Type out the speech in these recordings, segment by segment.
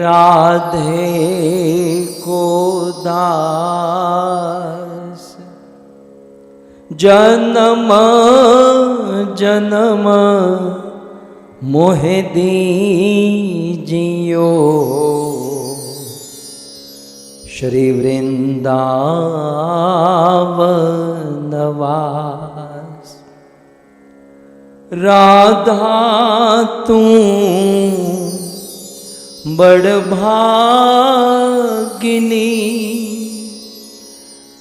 राधे को दास जन्म जन्म मोहे दीजियो श्री वृंदावन वास। राधा तू बड़ भागिनी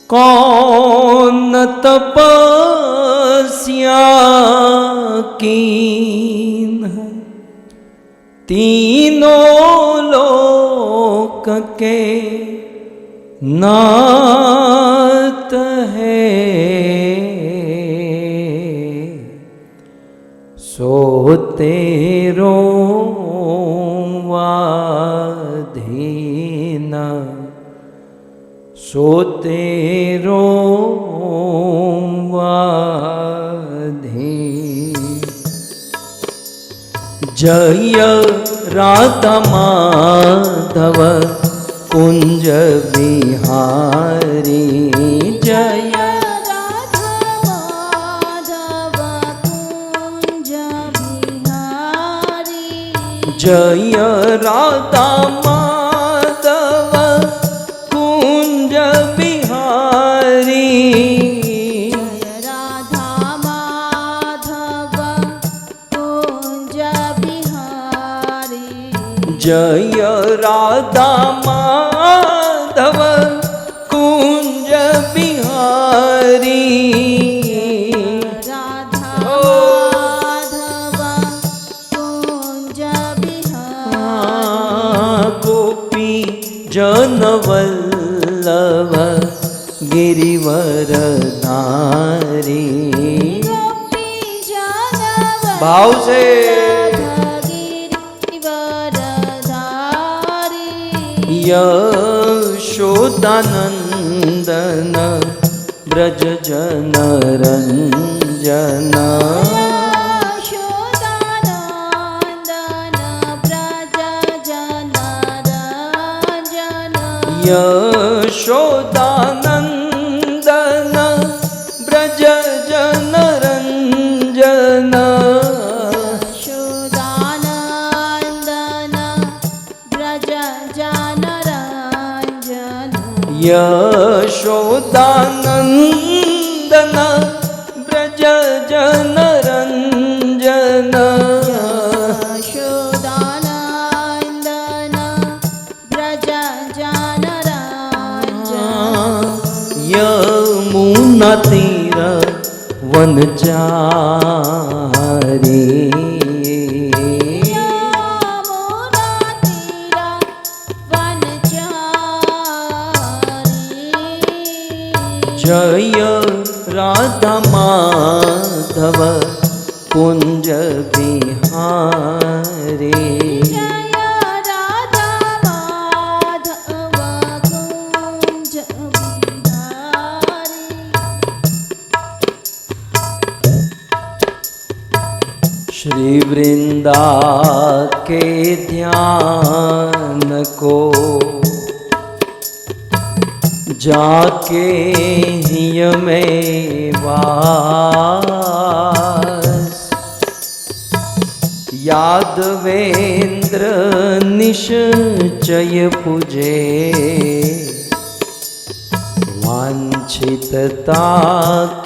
कौन तपस्या कीन तीनों लोक के नाथ है सो तेरो वाधीन सो तेरो वाधीन। जय राधा माधव कुंज बिहारी जय राधा माधव कुंज बिहारी जय राधा माधव कुंज बिहारी जय राधा माधव कुंज बिहारी जय राधा माधव कुंज बिहारी राधा माधव कुंज बिहारी गोपी जनवल्लभ गिरिवर नारी गोपी जनवल्लभ भाव से यशोदानंदन ब्रज जन रंजन यशोदानंदन ब्रज जन रंजन यशोदानंदन ब्रज जन रंजन यशोदानंदन ब्रज जन रंजन यमुना तीर वनचारी जय राधा माधव कुंज बिहारी जय राधा माधव कुंज बिहारी श्री वृंदा के ध्यान को जाके हिय में वास यादवेंद्र निश्चय पूजे वांछितता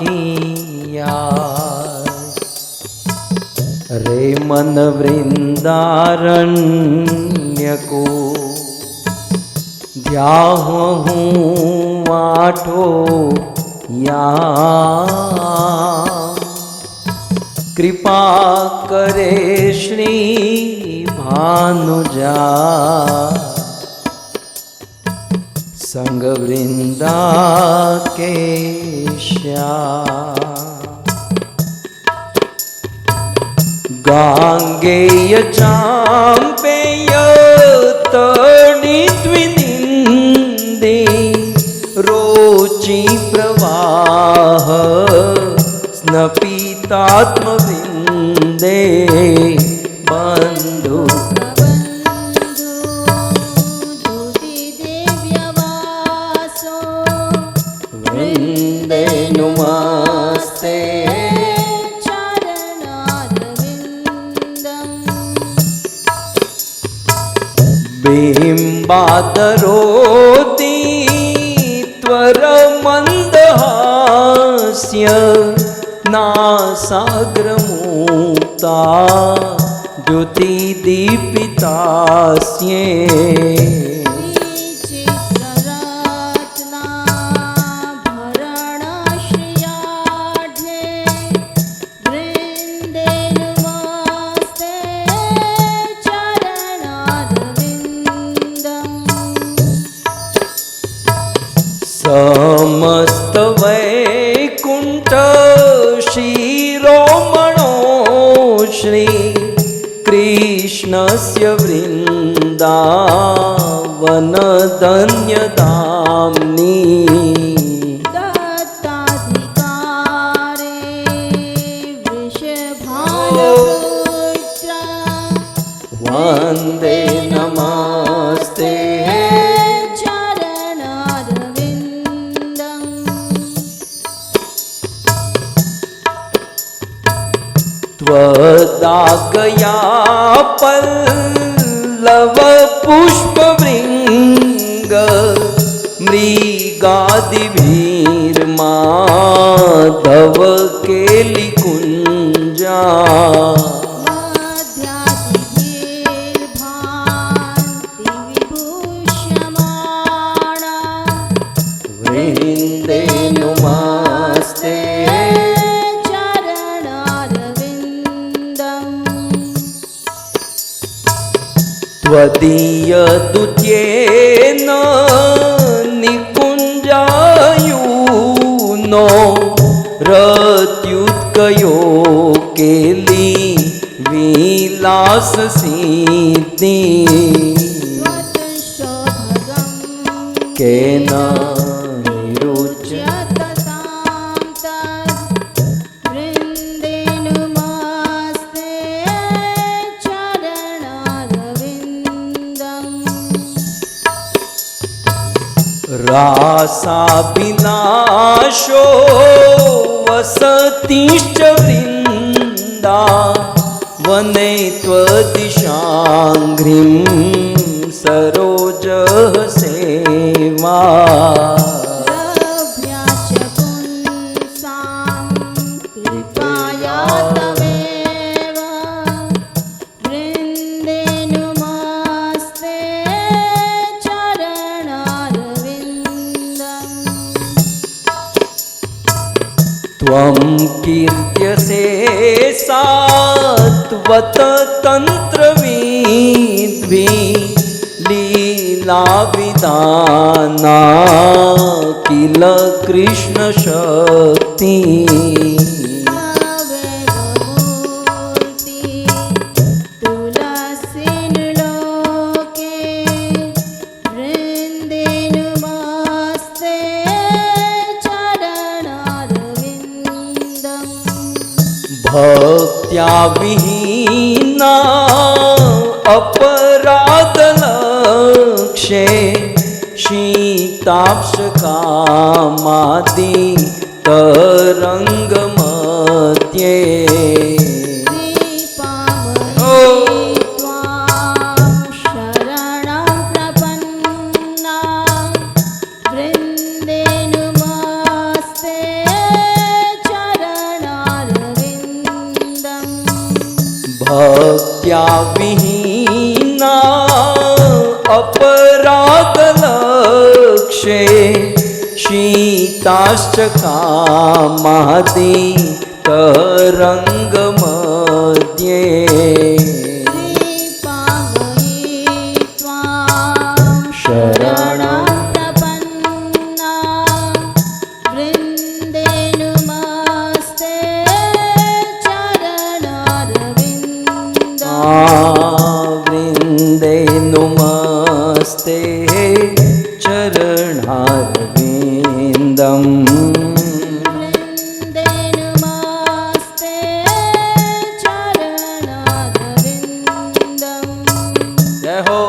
की आस। रे मन वृंदारण्य को ध्याहूँ आठो या कृपा करे श्री भानुजा संग वृंदा के श्याम। गांगेय चांपेय तड़ी द्विनिंदे रोचि प्रवाह स्नपितात्मविंदे बंधु कर मंदहास्य नासाग्र मुक्ता ज्योति दीपितास्ये समस्त वैकुंठ शिरोमणो श्री कृष्णस्य वृन्दावन धन्यधाम्नि वन्दे नमस्ते त्वदागया पल्लव पुष्पवृङ्ग मृगादिभिर्माधव केलिकुञ्जा वृन्दे नमस्ते त्वदीय दुत्येन निकुञ्जायुनो रत्युत्कयो केली विलास सिद्धि केन निरुच्य रासाभिलाषो वसतिश्च वृन्दावने त्वदिशाङ्घ्रिं सरोजः सेवा त्वं कीर्त्यसे सात्वत तन्त्रविद्भिः लीलाविदाना किल कृष्ण शक्ति भक्त्या विहीना अपराधलक्षे शीताप्सकामादि तरङ्गमध्ये भक्त्या विहीना अपराधलक्षे शीताश्च कामादि तरङ्गमध्ये शरणं वृन्दे नमस्ते चरणारविन्दम् वृन्दे नमस्ते चरणारविन्दम्। जय हो।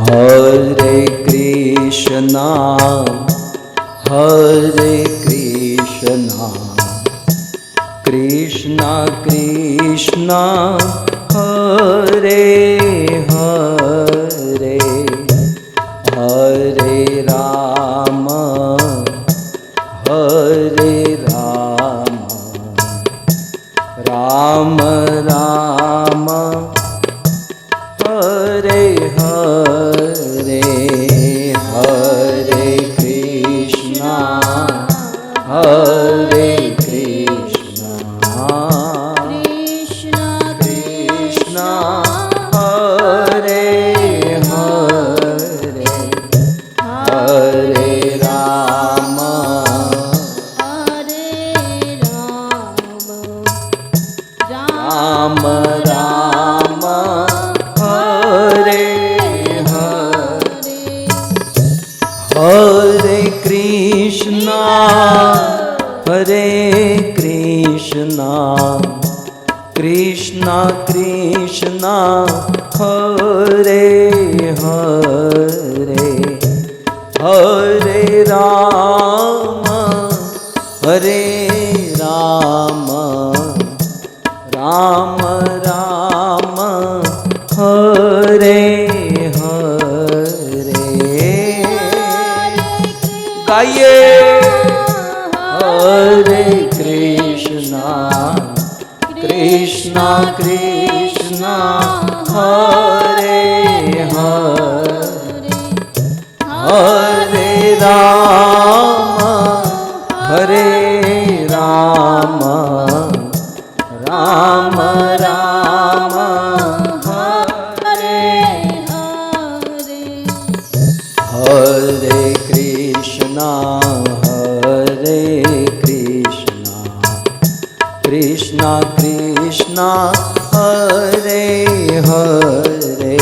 हरे कृष्णा हरे कृष्णा कृष्णा कृष्णा हरे हरे हरे राम राम राम हरे हरे, हरे कृष्णा हरे कृष्णा कृष्ण कृष्णा हरे हरे, हरे राम राम राम हरे हरे, हरे कृष्णा कृष्णा कृष्णा हरे हरे, हरे राम राम राम हरे हरे। गाइए हरे कृष्णा कृष्णा कृष्णा हरे हरे, हरे राम राम राम हरे हरे, हरे कृष्णा कृष्णा कृष्णा हरे हरे,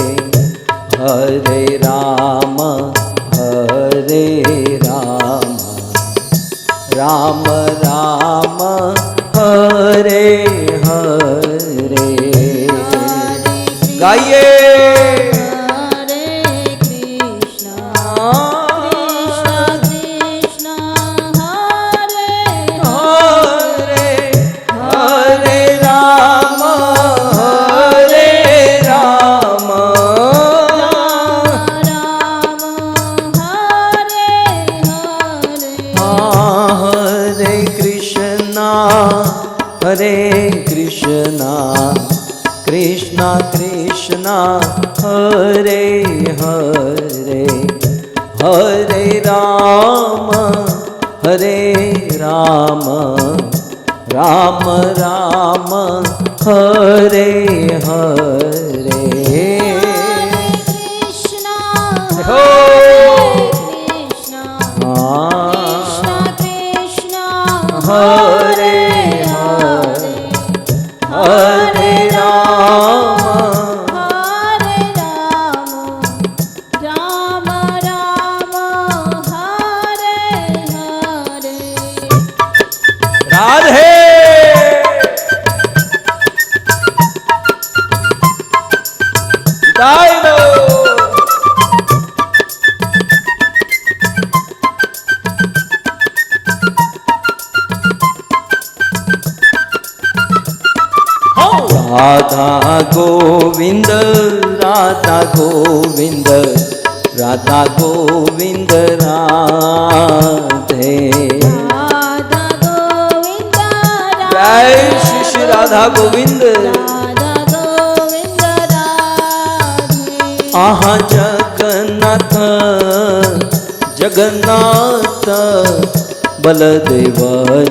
हरे राम राम राम हरे हरे। गाइए हरे कृष्णा कृष्ण हरे हरे, हरे राम राम हरे हरे, हरे कृष्णा कृष्णा कृष्णा हरे हरे, हरे राम राम राम हरे हरे। कृष्णा हो कृष्णा कृष्ण हरे हरे, हरे राम राम राम हरे हरे। राधे गाय दो। राधा गोविंद राधा गोविंद राधा गोविंद राधे, राधा गोविंद जय श्री श्री राधा गोविंद। राधा गोविंद राधे, आहा जगन्नाथ जगन्नाथ बलदेव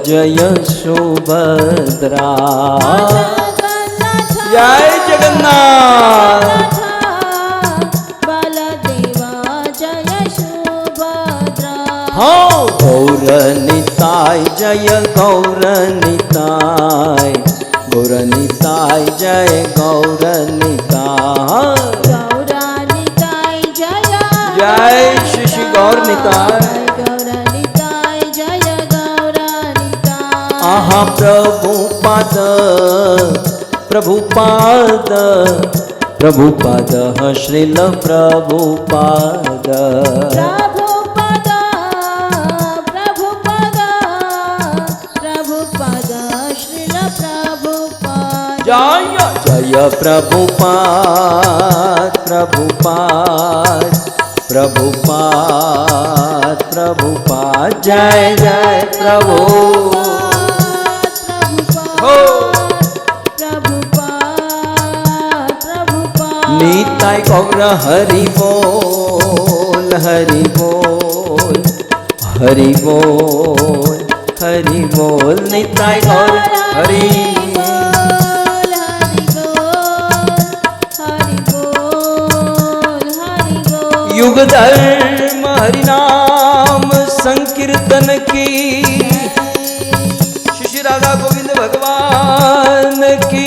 जय सुभद्रा, जय जगन्नाथ। बलदेव जय सुभद्रा, हाँ गौर निताय जय गौर निताय, गौर निताय जय गौर निताय, गौरानिताय जय जय श्री श्री गौर निताय। गौरानिताय जय गौरानिताय, आहा प्रभुपाद प्रभुपाद प्रभुपाद श्रील प्रभुपाद, प्रभुपद प्रभुपद प्रभुपद श्रील प्रभुपद, जय जय प्रभुपाद प्रभुपाद प्रभुपाद प्रभुपाद जय जय प्रभु हो निताय गौर हरि बोल हरि बोल हरि बोल हरि बोल निताय गौर हरि युग धर्म हरि नाम संकीर्तन की श्री राधा गोविंद भगवान की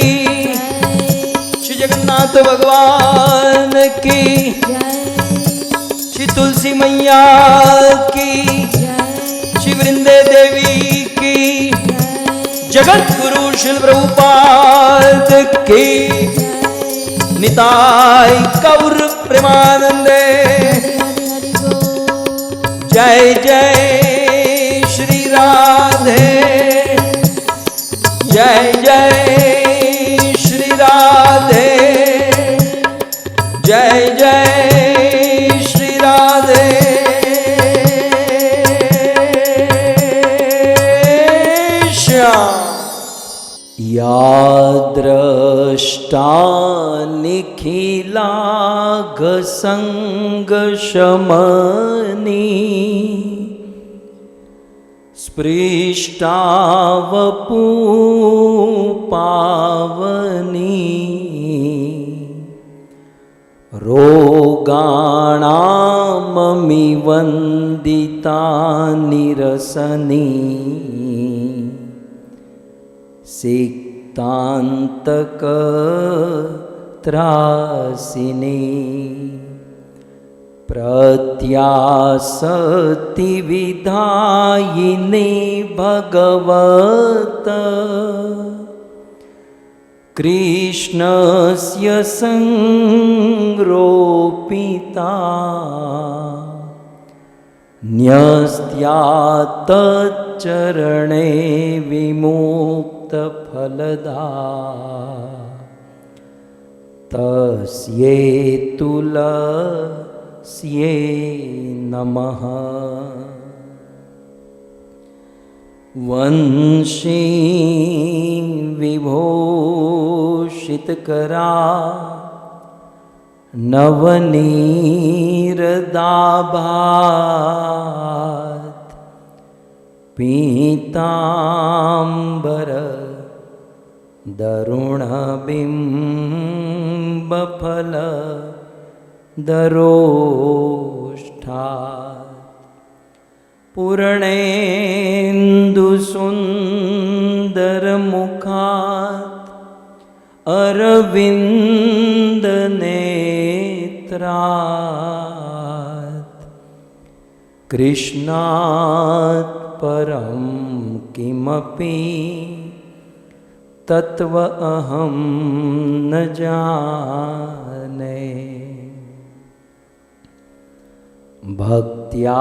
श्री जगन्नाथ भगवान की श्री तुलसी मैया की श्री वृंदे देवी की जगत गुरु श्री प्रभुपाद की निताय गौर प्रेमानंदे जय जय श्री राधे जय जय श्री राधे जय जय श्री राधे श्याम या द्रष्टा निखिलाघ संग शमनी स्पृष्टावपू पावनी रोगाणाममि वन्दिता निरसनी सिक्तान्तक त्रासिनी प्रत्यासति विधायिनी भगवत कृष्णस्य संरोपिता न्यस्त्यात्तच्चरणे विमुक्तफलदा तस्यै तुलस्यै नमः वंशी विभूषितकरा नवनीरदाभात् पीताम्बर दरुणबिम्बफल दरोष्ठात् पूर्णेन्दुसुन्दरमुखात् अरविन्दनेत्रात् कृष्णात् परं किमपि तत्व अहं न जाने भक्त्या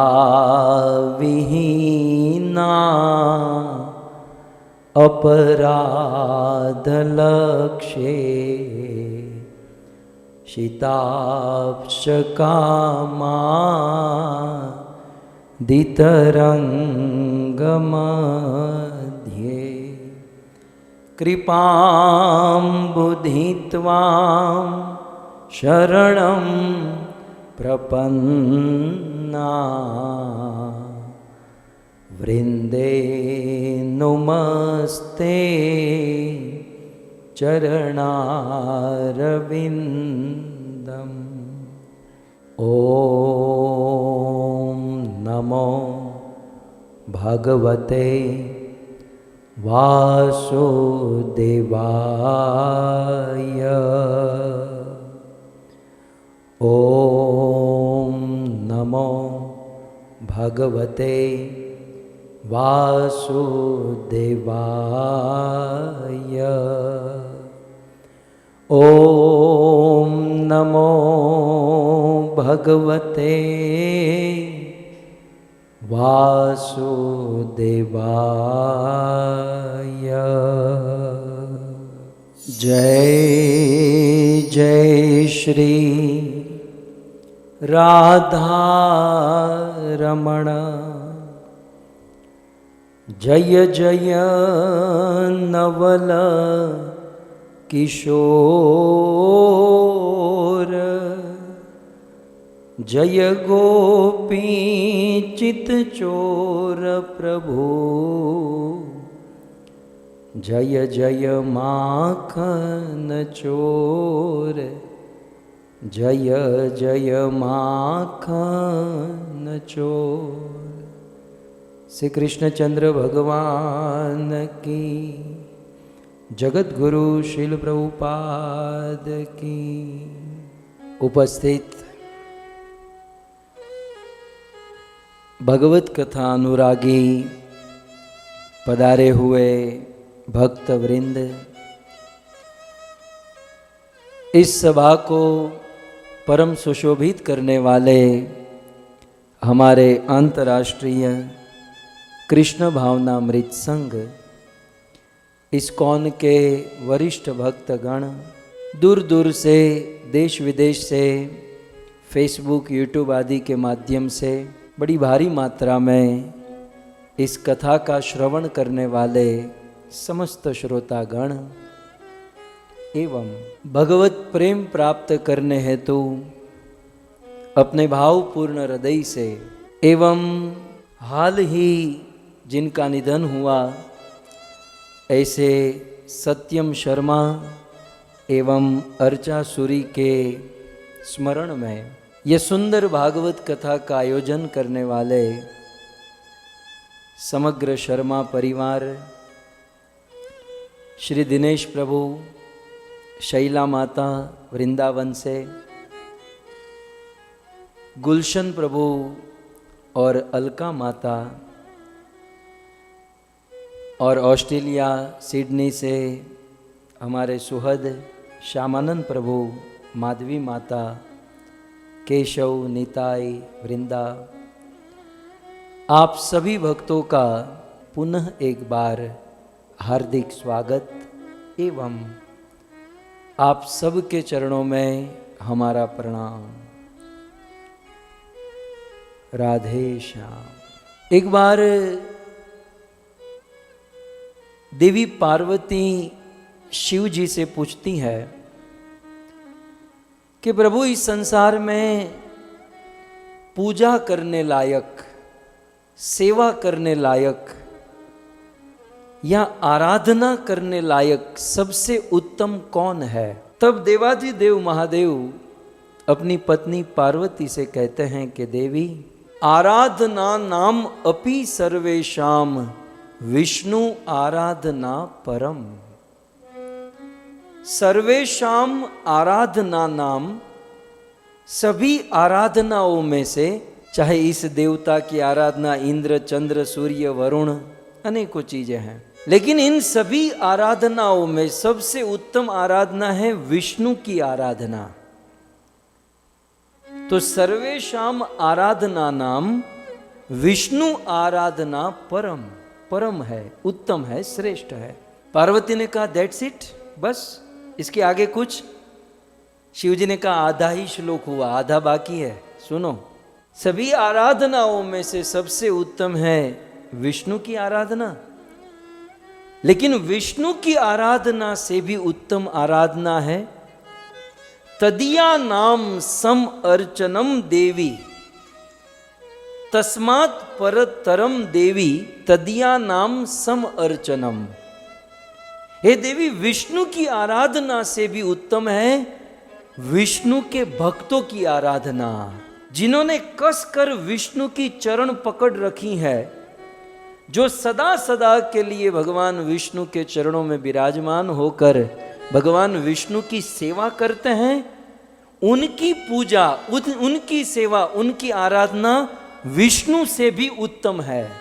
विहीना अपराधलक्ष्ये शिताप्शकामा दितरङ्गमध्ये कृपां बुधित्वां शरणं प्रपन्ना वृन्दे नुमस्ते चरणारविन्दम् ॐ नमो भगवते वासुदेवाय ॐ नमो भगवते वासुदेवाय ॐ नमो भगवते वासुदेवाय जय जय श्री राधा रमण जय जय नवल किशोर जय गोपी चित चोर प्रभु जय जय माखन चोर जय जय माखन चोर। श्री कृष्णचंद्र भगवान की, जगत गुरु श्रील प्रभुपाद की। उपस्थित भगवत कथा अनुरागी पधारे हुए भक्त वृंद, इस सभा को परम सुशोभित करने वाले हमारे अंतर्राष्ट्रीय कृष्ण भावनामृत संघ इस्कॉन के वरिष्ठ भक्तगण, दूर दूर से देश विदेश से फेसबुक यूट्यूब आदि के माध्यम से बड़ी भारी मात्रा में इस कथा का श्रवण करने वाले समस्त श्रोतागण एवं भगवत प्रेम प्राप्त करने हेतु अपने भावपूर्ण हृदय से एवं हाल ही जिनका निधन हुआ ऐसे सत्यम शर्मा एवं अर्चा सूरी के स्मरण में यह सुंदर भागवत कथा का आयोजन करने वाले समग्र शर्मा परिवार, श्री दिनेश प्रभु, शैला माता वृंदावन से, गुलशन प्रभु और अलका माता, और ऑस्ट्रेलिया सिडनी से हमारे सुहद श्यामानंद प्रभु, माधवी माता, केशव, निताई, वृंदा, आप सभी भक्तों का पुनः एक बार हार्दिक स्वागत एवं आप सबके चरणों में हमारा प्रणाम। राधे श्याम। एक बार देवी पार्वती शिव जी से पूछती है कि प्रभु इस संसार में पूजा करने लायक, सेवा करने लायक या आराधना करने लायक सबसे उत्तम कौन है? तब देवाधिदेव महादेव अपनी पत्नी पार्वती से कहते हैं कि देवी, आराधना नाम अपि सर्वेशाम विष्णु आराधना परम। सर्वेशाम आराधना नाम, सभी आराधनाओं में से, चाहे इस देवता की आराधना इंद्र, चंद्र, सूर्य, वरुण, अनेकों चीजें हैं, लेकिन इन सभी आराधनाओं में सबसे उत्तम आराधना है विष्णु की आराधना। तो सर्वेशाम आराधना नाम विष्णु आराधना परम, परम है, उत्तम है, श्रेष्ठ है। पार्वती ने कहा दैट्स इट, बस इसके आगे कुछ? शिव जी ने कहा आधा ही श्लोक हुआ, आधा बाकी है, सुनो। सभी आराधनाओं में से सबसे उत्तम है विष्णु की आराधना, लेकिन विष्णु की आराधना से भी उत्तम आराधना है तदिया नाम सम अर्चनम देवी, तस्मात् परतरम देवी तदिया नाम सम अर्चनम। हे देवी, विष्णु की आराधना से भी उत्तम है विष्णु के भक्तों की आराधना, जिन्होंने कसकर विष्णु की चरण पकड़ रखी है, जो सदा सदा के लिए भगवान विष्णु के चरणों में विराजमान होकर भगवान विष्णु की सेवा करते हैं। उनकी पूजा, उनकी सेवा, उनकी आराधना विष्णु से भी उत्तम है।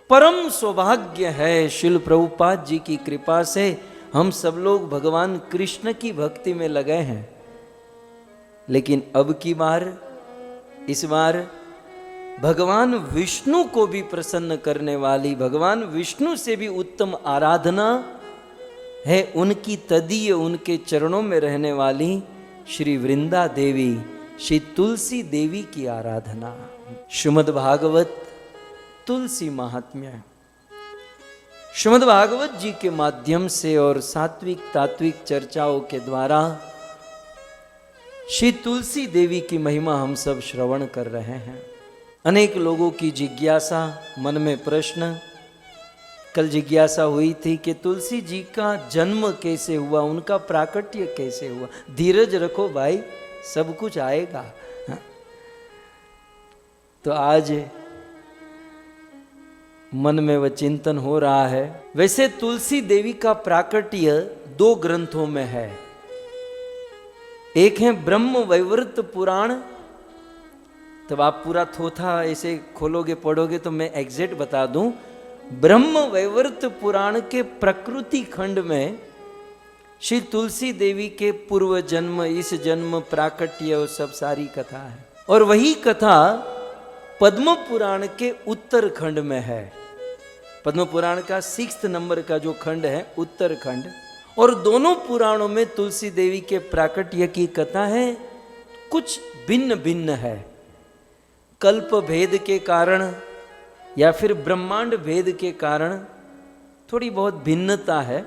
परम सौभाग्य है शिल प्रभुपाद जी की कृपा से हम सब लोग भगवान कृष्ण की भक्ति में लगे हैं। लेकिन अब की बार, इस बार भगवान विष्णु को भी प्रसन्न करने वाली, भगवान विष्णु से भी उत्तम आराधना है उनकी तदीय, उनके चरणों में रहने वाली श्री वृंदा देवी श्री तुलसी देवी की आराधना। श्रीमद् भागवत तुलसी महात्म्य। श्रीमद् भागवत जी के माध्यम से और सात्विक तात्विक चर्चाओं के द्वारा श्री तुलसी देवी की महिमा हम सब श्रवण कर रहे हैं। अनेक लोगों की जिज्ञासा, मन में प्रश्न, कल जिज्ञासा हुई थी कि तुलसी जी का जन्म कैसे हुआ, उनका प्राकट्य कैसे हुआ। धीरज रखो भाई, सब कुछ आएगा। तो आज मन में वह चिंतन हो रहा है। वैसे तुलसी देवी का प्राकट्य 2 ग्रंथों में है। एक है ब्रह्म वैवर्त पुराण। तब आप पूरा थोथा ऐसे खोलोगे पढ़ोगे तो मैं एग्जैक्ट बता दूं। ब्रह्म वैवर्त पुराण के प्रकृति खंड में श्री तुलसी देवी के पूर्व जन्म, इस जन्म, प्राकट्य और सब सारी कथा है। और वही कथा पद्म पुराण के उत्तर खंड में है। पद्म पुराण का 6 नंबर का जो खंड है, उत्तर खंड। और दोनों पुराणों में तुलसी देवी के प्राकट्य की कथा है, कुछ भिन्न भिन्न है। कल्प भेद के कारण या फिर ब्रह्मांड भेद के कारण थोड़ी बहुत भिन्नता है,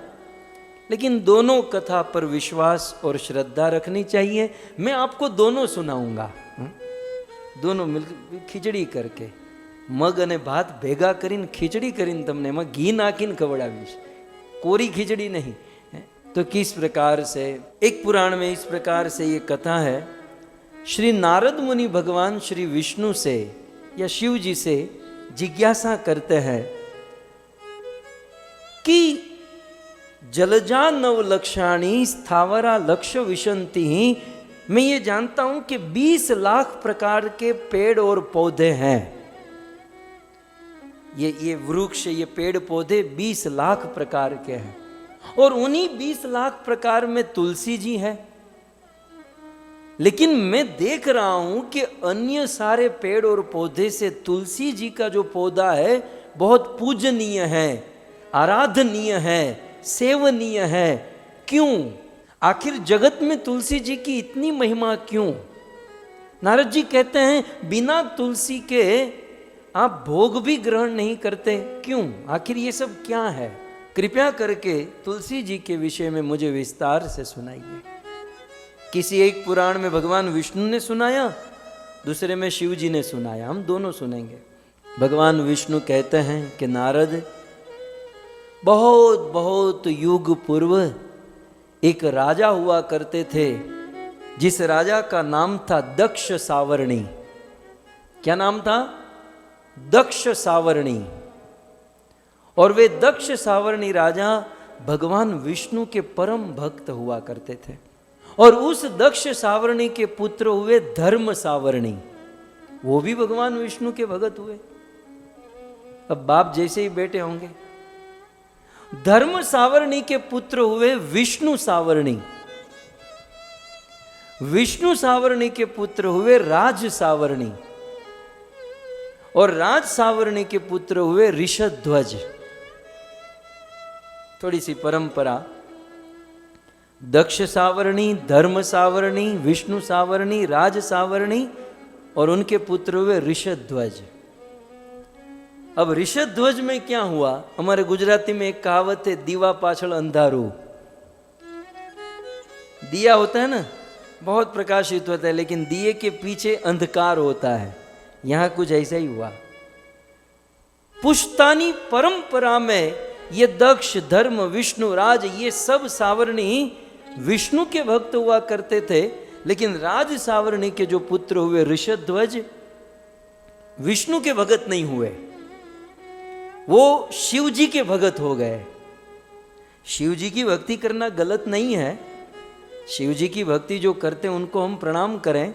लेकिन दोनों कथा पर विश्वास और श्रद्धा रखनी चाहिए। मैं आपको दोनों सुनाऊंगा, दोनों मिल खिचड़ी करके, मग अने भात भेगा करीने खिचड़ी करीने तमने एमां घी नाखीने खवડાવીશ, कोरी खिचड़ी नहीं। तो किस प्रकार से, एक पुराण में इस प्रकार से ये कथा है। श्री नारद मुनि भगवान श्री विष्णु से या शिव जी से जिज्ञासा करते हैं कि जलजा नव लक्षाणी स्थावरा लक्ष्य विशंति। मैं ये जानता हूं कि 20 लाख प्रकार के पेड़ और पौधे हैं। ये वृक्ष, ये पेड़ पौधे 20 लाख प्रकार के हैं, और उन्हीं 20 लाख प्रकार में तुलसी जी है। लेकिन मैं देख रहा हूं कि अन्य सारे पेड़ और पौधे से तुलसी जी का जो पौधा है बहुत पूजनीय है, आराधनीय है, सेवनीय है। क्यों? आखिर जगत में तुलसी जी की इतनी महिमा क्यों? नारद जी कहते हैं बिना तुलसी के आप भोग भी ग्रहण नहीं करते। क्यों? आखिर ये सब क्या है? कृपया करके तुलसी जी के विषय में मुझे विस्तार से सुनाइए। किसी एक पुराण में भगवान विष्णु ने सुनाया, दूसरे में शिव जी ने सुनाया, हम दोनों सुनेंगे। भगवान विष्णु कहते हैं कि नारद, बहुत बहुत युग पूर्व एक राजा हुआ करते थे, जिस राजा का नाम था दक्ष सावर्णी। क्या नाम था? दक्ष सावर्णी। और वे दक्ष सावर्णी राजा भगवान विष्णु के परम भक्त हुआ करते थे। और उस दक्ष सावर्णी के पुत्र हुए धर्म सावर्णी, वो भी भगवान विष्णु के भगत हुए। अब बाप जैसे ही बेटे होंगे। धर्म सावर्णी के पुत्र हुए विष्णु सावर्णी। विष्णु सावर्णी के पुत्र हुए राज सावर्णी। और राज सावर्णी के पुत्र हुए ऋषध्वज। थोड़ी सी परंपरा, दक्ष सावर्णी, धर्म सावर्णी, विष्णु सावर्णी, राज सावर्णी, और उनके पुत्र हुए ऋषध्वज। अब ऋषध्वज में क्या हुआ? हमारे गुजराती में एक कहावत है, दीवा पाछळ अंधारू। दिया होता है ना, बहुत प्रकाशित होता है, लेकिन दिए के पीछे अंधकार होता है। यहां कुछ ऐसा ही हुआ। पुश्तानी परंपरा में ये दक्ष, धर्म, विष्णु, राज, ये सब सावर्णी विष्णु के भक्त हुआ करते थे। लेकिन राज सावर्णी के जो पुत्र हुए ऋषध्वज, विष्णु के भगत नहीं हुए, वो शिव जी के भगत हो गए। शिव जी की भक्ति करना गलत नहीं है, शिव जी की भक्ति जो करते हैं उनको हम प्रणाम करें,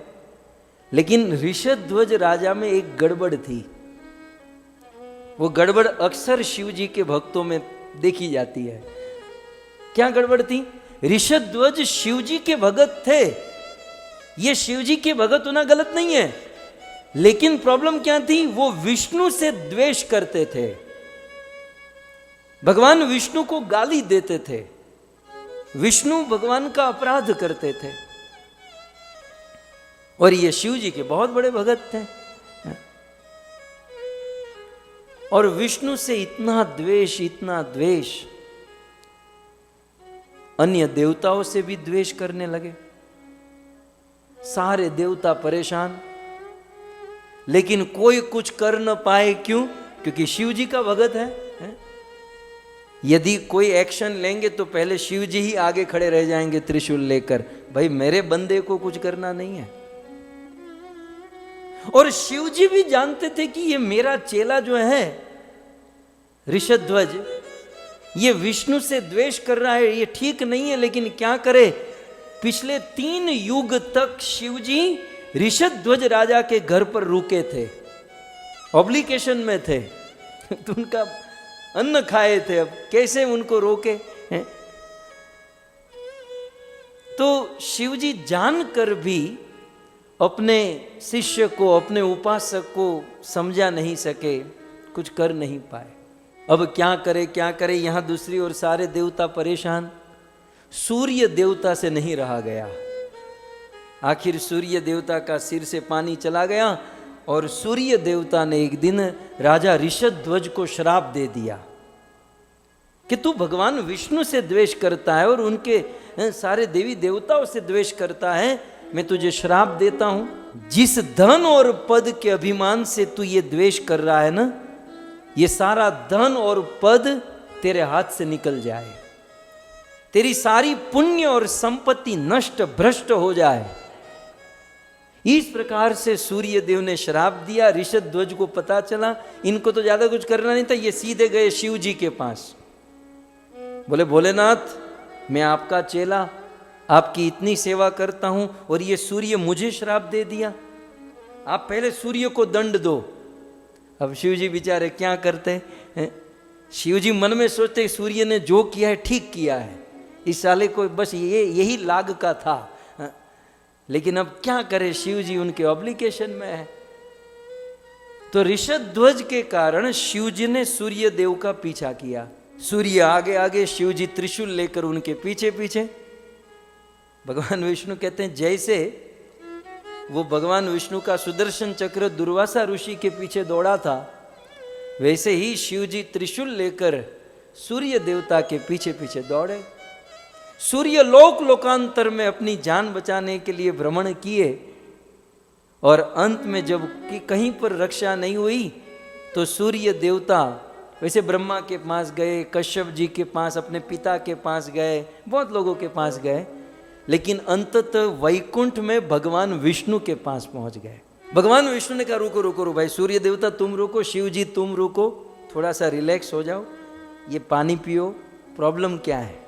लेकिन ऋषध्वज राजा में एक गड़बड़ थी। वो गड़बड़ अक्सर शिव जी के भक्तों में देखी जाती है। क्या गड़बड़ थी? ऋषध्वज शिव जी के भगत थे, ये शिव जी के भगत होना गलत नहीं है, लेकिन प्रॉब्लम क्या थी? वो विष्णु से द्वेष करते थे, भगवान विष्णु को गाली देते थे, विष्णु भगवान का अपराध करते थे। और ये शिव जी के बहुत बड़े भगत थे। और विष्णु से इतना द्वेष, अन्य देवताओं से भी द्वेष करने लगे। सारे देवता परेशान, लेकिन कोई कुछ कर न पाए। क्यों? क्योंकि शिव जी का भगत है। यदि कोई एक्शन लेंगे तो पहले शिव जी ही आगे खड़े रह जाएंगे त्रिशूल लेकर, भाई मेरे बंदे को कुछ करना नहीं है। और शिव जी भी जानते थे कि ये मेरा चेला जो है ऋषध्वज, ये विष्णु से द्वेष कर रहा है, ये ठीक नहीं है। लेकिन क्या करे, पिछले 3 युग तक शिव जी ऋषध्वज राजा के घर पर रुके थे, ऑब्लिगेशन में थे, तो उनका अन्न खाए थे। अब कैसे उनको रोके हैं? तो शिव जी जानकर भी अपने शिष्य को, अपने उपासक को समझा नहीं सके, कुछ कर नहीं पाए। अब क्या करे। यहां दूसरी ओर सारे देवता परेशान। सूर्य देवता से नहीं रहा गया। आखिर सूर्य देवता का सिर से पानी चला गया और सूर्य देवता ने एक दिन राजा ऋषध्वज को श्राप दे दिया कि तू भगवान विष्णु से द्वेष करता है और उनके सारे देवी देवताओं से द्वेष करता है, मैं तुझे श्राप देता हूं, जिस धन और पद के अभिमान से तू ये द्वेष कर रहा है ना, ये सारा धन और पद तेरे हाथ से निकल जाए, तेरी सारी पुण्य और संपत्ति नष्ट भ्रष्ट हो जाए। इस प्रकार से सूर्य देव ने श्राप दिया। ऋषध्वज को पता चला, इनको तो ज्यादा कुछ करना नहीं था, ये सीधे गए शिव जी के पास। बोले भोलेनाथ, मैं आपका चेला, आपकी इतनी सेवा करता हूं और ये सूर्य मुझे श्राप दे दिया, आप पहले सूर्य को दंड दो। अब शिव जी बेचारे क्या करते हैं? शिव जी मन में सोचते सूर्य ने जो किया है ठीक किया है, इस साले को बस यही लाग का था। लेकिन अब क्या करे, शिव जी उनके ऑब्लिगेशन में है। तो ऋषध्वज के कारण शिव जी ने सूर्य देव का पीछा किया। सूर्य आगे आगे, शिव जी त्रिशूल लेकर उनके पीछे पीछे। भगवान विष्णु कहते हैं जैसे वो भगवान विष्णु का सुदर्शन चक्र दुर्वासा ऋषि के पीछे दौड़ा था, वैसे ही शिव जी त्रिशूल लेकर सूर्य देवता के पीछे पीछे दौड़े। सूर्य लोकांतर में अपनी जान बचाने के लिए भ्रमण किए और अंत में जब कहीं पर रक्षा नहीं हुई तो सूर्य देवता वैसे ब्रह्मा के पास गए, कश्यप जी के पास, अपने पिता के पास गए, बहुत लोगों के पास गए, लेकिन अंततः वैकुंठ में भगवान विष्णु के पास पहुंच गए। भगवान विष्णु ने कहा रुको रुको रुको भाई, सूर्य देवता तुम रुको, शिव जी तुम रुको, थोड़ा सा रिलैक्स हो जाओ, ये पानी पियो, प्रॉब्लम क्या है?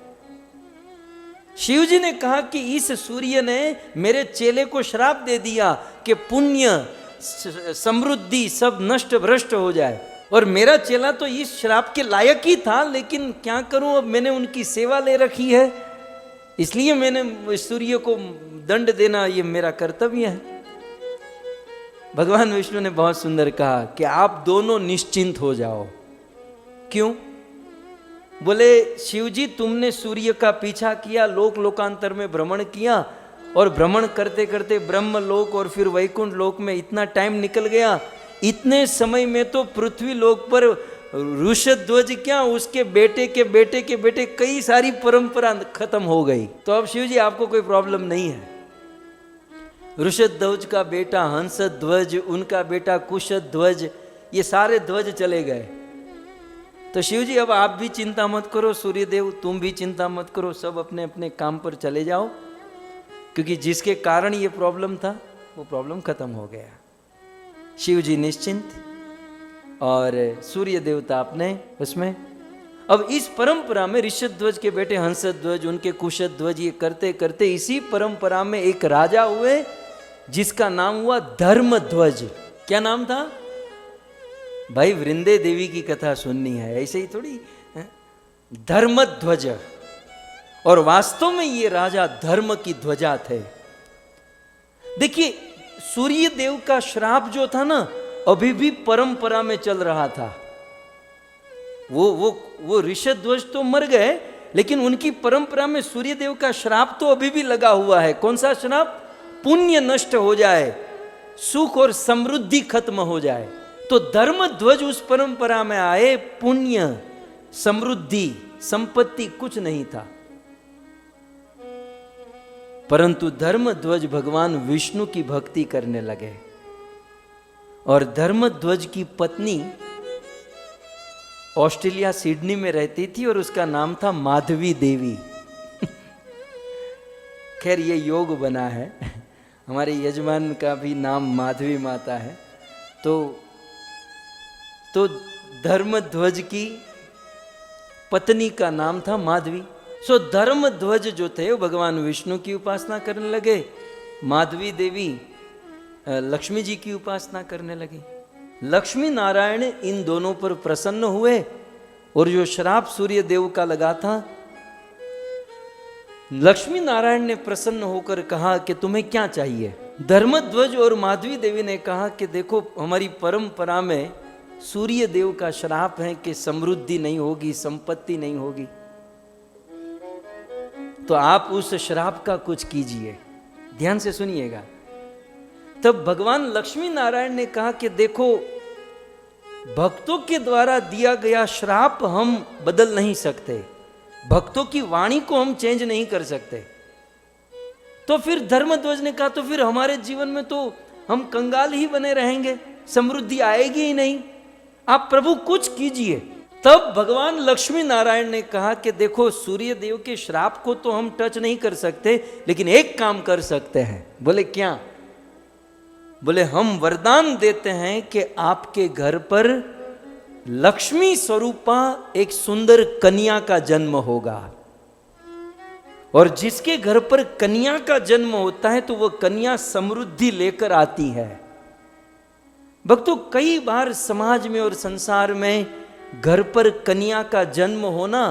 शिव जी ने कहा कि इस सूर्य ने मेरे चेले को श्राप दे दिया कि पुण्य समृद्धि सब नष्ट भ्रष्ट हो जाए, और मेरा चेला तो इस श्राप के लायक ही था, लेकिन क्या करूं, अब मैंने उनकी सेवा ले रखी है, इसलिए मैंने सूर्य को दंड देना ये मेरा कर्तव्य है। भगवान विष्णु ने बहुत सुंदर कहा कि आप दोनों निश्चिंत हो जाओ। क्यों? बोले शिव जी तुमने सूर्य का पीछा किया, लोकांतर में भ्रमण किया, और भ्रमण करते करते ब्रह्म लोक और फिर वैकुंठ लोक में इतना टाइम निकल गया, इतने समय में तो पृथ्वी लोक पर ऋषध्वज क्या, उसके बेटे के बेटे के बेटे कई सारी परंपरा खत्म हो गई। तो अब शिव जी आपको कोई प्रॉब्लम नहीं है। ऋषध्वज का बेटा हंसध्वज, उनका बेटा कुशध्वज, ये सारे ध्वज चले गए। तो शिव जी अब आप भी चिंता मत करो, सूर्यदेव तुम भी चिंता मत करो, सब अपने अपने काम पर चले जाओ, क्योंकि जिसके कारण ये प्रॉब्लम था वो प्रॉब्लम खत्म हो गया। शिव जी निश्चिंत और सूर्य देवता अपने उसमें। अब इस परंपरा में ऋषध्वज के बेटे हंसध्वज, उनके कुशध्वज, ये करते करते इसी परंपरा में एक राजा हुए जिसका नाम हुआ धर्मध्वज। क्या नाम था भाई? वृंदे देवी की कथा सुननी है, ऐसे ही थोड़ी, धर्मध्वज। और वास्तव में ये राजा धर्म की ध्वजा थे। देखिए सूर्य देव का श्राप जो था ना, अभी भी परंपरा में चल रहा था। वो ऋषध्वज तो मर गए, लेकिन उनकी परंपरा में सूर्य देव का श्राप तो अभी भी लगा हुआ है। कौन सा श्राप? पुण्य नष्ट हो जाए, सुख और समृद्धि खत्म हो जाए। तो धर्म ध्वज उस परंपरा में आए, पुण्य, समृद्धि, संपत्ति कुछ नहीं था। परंतु धर्म ध्वज भगवान विष्णु की भक्ति करने लगे और धर्म ध्वज की पत्नी ऑस्ट्रेलिया सिडनी में रहती थी और उसका नाम था माधवी देवी। खैर ये योग बना है, हमारे यजमान का भी नाम माधवी माता है। तो धर्म ध्वज की पत्नी का नाम था माधवी। सो धर्म ध्वज जो थे वो भगवान विष्णु की उपासना करने लगे, माधवी देवी लक्ष्मी जी की उपासना करने लगी। लक्ष्मी नारायण इन दोनों पर प्रसन्न हुए और जो श्राप सूर्य देव का लगा था, लक्ष्मी नारायण ने प्रसन्न होकर कहा कि तुम्हें क्या चाहिए। धर्मध्वज और माधवी देवी ने कहा कि देखो हमारी परंपरा में सूर्य देव का श्राप है कि समृद्धि नहीं होगी, संपत्ति नहीं होगी, तो आप उस श्राप का कुछ कीजिए। ध्यान से सुनिएगा। तब भगवान लक्ष्मी नारायण ने कहा कि देखो भक्तों के द्वारा दिया गया श्राप हम बदल नहीं सकते, भक्तों की वाणी को हम चेंज नहीं कर सकते। तो फिर धर्मध्वज ने कहा तो फिर हमारे जीवन में तो हम कंगाल ही बने रहेंगे, समृद्धि आएगी ही नहीं, आप प्रभु कुछ कीजिए। तब भगवान लक्ष्मी नारायण ने कहा कि देखो सूर्य देव के श्राप को तो हम टच नहीं कर सकते, लेकिन एक काम कर सकते हैं। बोले क्या? बोले हम वरदान देते हैं कि आपके घर पर लक्ष्मी स्वरूपा एक सुंदर कन्या का जन्म होगा, और जिसके घर पर कन्या का जन्म होता है तो वह कन्या समृद्धि लेकर आती है। भक्तों कई बार समाज में और संसार में घर पर कन्या का जन्म होना,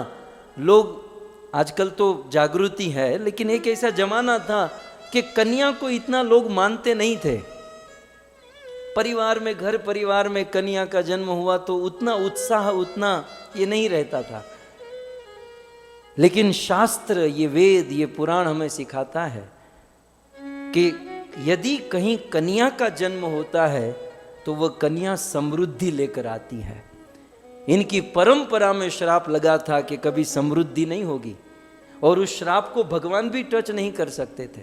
लोग आजकल तो जागृति है, लेकिन एक ऐसा जमाना था कि कन्या को इतना लोग मानते नहीं थे। परिवार में, घर परिवार में कन्या का जन्म हुआ तो उतना उत्साह, उतना ये नहीं रहता था। लेकिन शास्त्र, ये वेद, ये पुराण हमें सिखाता है कि यदि कहीं कन्या का जन्म होता है तो वह कन्या समृद्धि लेकर आती है। इनकी परंपरा में श्राप लगा था कि कभी समृद्धि नहीं होगी, और उस श्राप को भगवान भी टच नहीं कर सकते थे।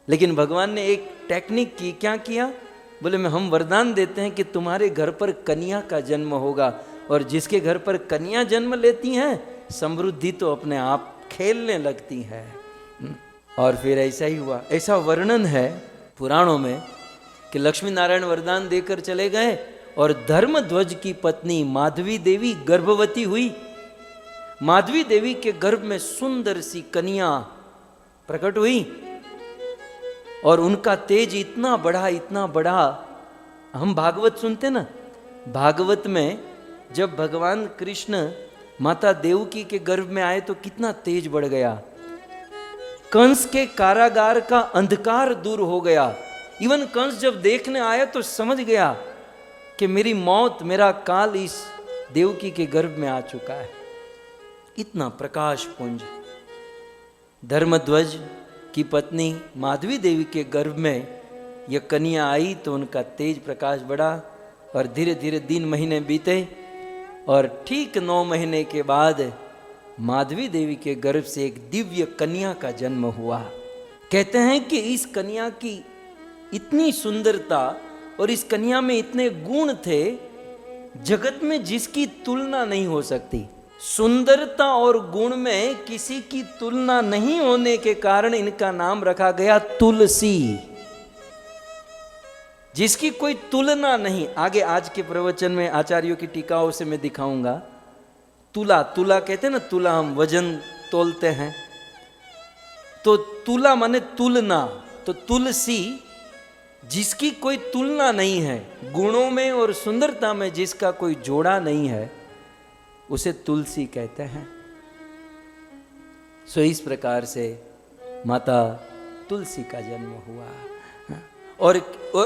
लेकिन भगवान ने एक टेक्निक की। क्या किया? बोले मैं हम वरदान देते हैं कि तुम्हारे घर पर कन्या का जन्म होगा, और जिसके घर पर कन्या जन्म लेती हैं समृद्धि तो अपने आप खेलने लगती है। और फिर ऐसा ही हुआ। ऐसा वर्णन है पुराणों में कि लक्ष्मी नारायण वरदान देकर चले गए और धर्मध्वज की पत्नी माधवी देवी गर्भवती हुई। माधवी देवी के गर्भ में सुंदर सी कन्या प्रकट हुई, और उनका तेज इतना बढ़ा, इतना बढ़ा। हम भागवत सुनते ना, भागवत में जब भगवान कृष्ण माता देवकी के गर्भ में आए तो कितना तेज बढ़ गया। कंस के कारागार का अंधकार दूर हो गया। इवन कंस जब देखने आया तो समझ गया कि मेरी मौत, मेरा काल इस देवकी के गर्भ में आ चुका है। इतना प्रकाश पुंज। धर्मध्वज की पत्नी माधवी देवी के गर्भ में यह कन्या आई तो उनका तेज प्रकाश बढ़ा, और धीरे धीरे दिन महीने बीते, और ठीक 9 महीने के बाद माधवी देवी के गर्भ से एक दिव्य कन्या का जन्म हुआ। कहते हैं कि इस कन्या की इतनी सुंदरता और इस कन्या में इतने गुण थे, जगत में जिसकी तुलना नहीं हो सकती। सुंदरता और गुण में किसी की तुलना नहीं होने के कारण इनका नाम रखा गया तुलसी, जिसकी कोई तुलना नहीं। आगे आज के प्रवचन में आचार्यों की टीकाओं से मैं दिखाऊंगा। तुला, तुला कहते हैं ना, तुला हम वजन तोलते हैं, तो तुला माने तुलना। तो तुलसी जिसकी कोई तुलना नहीं है, गुणों में और सुंदरता में जिसका कोई जोड़ा नहीं है, उसे तुलसी कहते हैं। सो इस प्रकार से माता तुलसी का जन्म हुआ।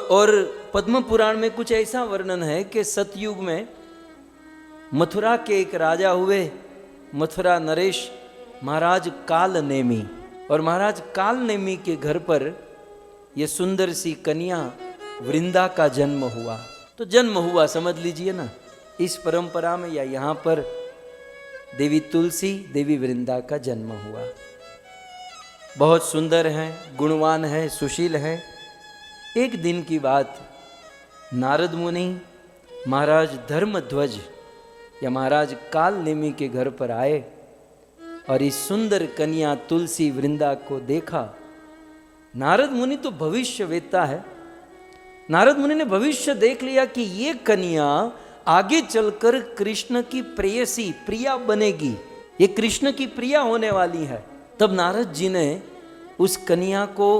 और पद्म पुराण में कुछ ऐसा वर्णन है कि सतयुग में मथुरा के एक राजा हुए, मथुरा नरेश, महाराज काल नेमी। और महाराज काल नेमी के घर पर ये सुंदर सी कन्या वृंदा का जन्म हुआ। तो जन्म हुआ समझ लीजिए ना, इस परंपरा में या यहाँ पर देवी तुलसी, देवी वृंदा का जन्म हुआ। बहुत सुंदर है, गुणवान है, सुशील है। एक दिन की बात, नारद मुनि महाराज धर्मध्वज या महाराज काल नेमी के घर पर आए और इस सुंदर कन्या तुलसी वृंदा को देखा। नारद मुनि तो भविष्यवेत्ता है। नारद मुनि ने भविष्य देख लिया कि ये कन्या आगे चलकर कृष्ण की प्रेयसी, प्रिया बनेगी, ये कृष्ण की प्रिया होने वाली है। तब नारद जी ने उस कन्या को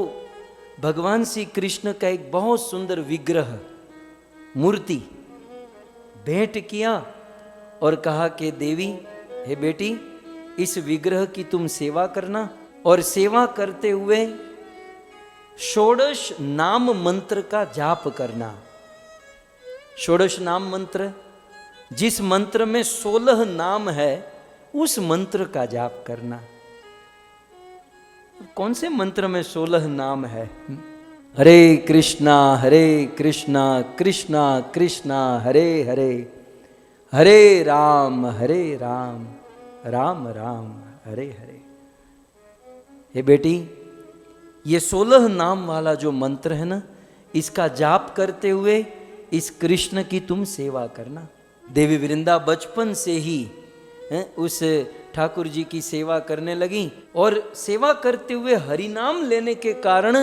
भगवान श्री कृष्ण का एक बहुत सुंदर विग्रह, मूर्ति भेंट किया और कहा कि देवी, हे बेटी, इस विग्रह की तुम सेवा करना और सेवा करते हुए षोडश नाम मंत्र का जाप करना। षोडश नाम मंत्र, जिस मंत्र में 16 नाम है, उस मंत्र का जाप करना। कौन से मंत्र में 16 नाम है? हरे कृष्णा कृष्णा कृष्णा हरे हरे, हरे राम राम राम हरे हरे। हे बेटी, ये 16 नाम वाला जो मंत्र है ना, इसका जाप करते हुए इस कृष्ण की तुम सेवा करना। देवी वृंदा बचपन से ही उस ठाकुर जी की सेवा करने लगी और सेवा करते हुए हरि नाम लेने के कारण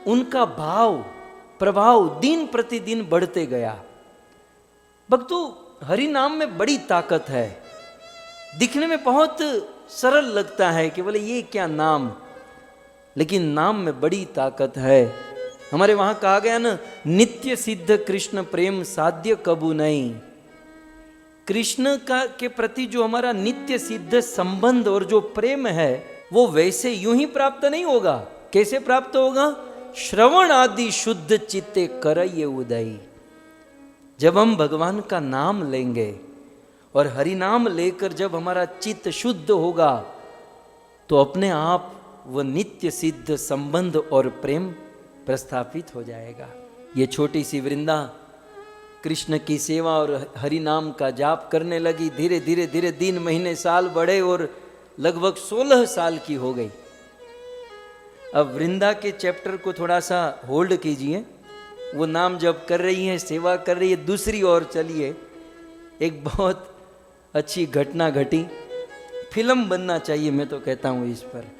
उनका भाव, प्रभाव दिन प्रतिदिन बढ़ते गया। भक्तों, हरि नाम में बड़ी ताकत है। दिखने में बहुत सरल लगता है कि बोले ये क्या नाम, लेकिन नाम में बड़ी ताकत है। हमारे वहां कहा गया ना, नित्य सिद्ध कृष्ण प्रेम साध्य कबू नहीं। कृष्ण का के प्रति जो हमारा नित्य सिद्ध संबंध और जो प्रेम है, वो वैसे यूं ही प्राप्त नहीं होगा। कैसे प्राप्त होगा? श्रवण आदि शुद्ध चित्ते करय उदय। जब हम भगवान का नाम लेंगे और हरि नाम लेकर जब हमारा चित्त शुद्ध होगा, तो अपने आप वह नित्य सिद्ध संबंध और प्रेम प्रस्थापित हो जाएगा। ये छोटी सी वृंदा कृष्ण की सेवा और हरि नाम का जाप करने लगी। धीरे धीरे धीरे दिन, महीने, साल बढ़े और लगभग 16 साल की हो गई। अब वृंदा के चैप्टर को थोड़ा सा होल्ड कीजिए। वो नाम जप कर रही है, सेवा कर रही है। दूसरी ओर चलिए, एक बहुत अच्छी घटना घटी। फिल्म बनना चाहिए, मैं तो कहता हूँ इस पर।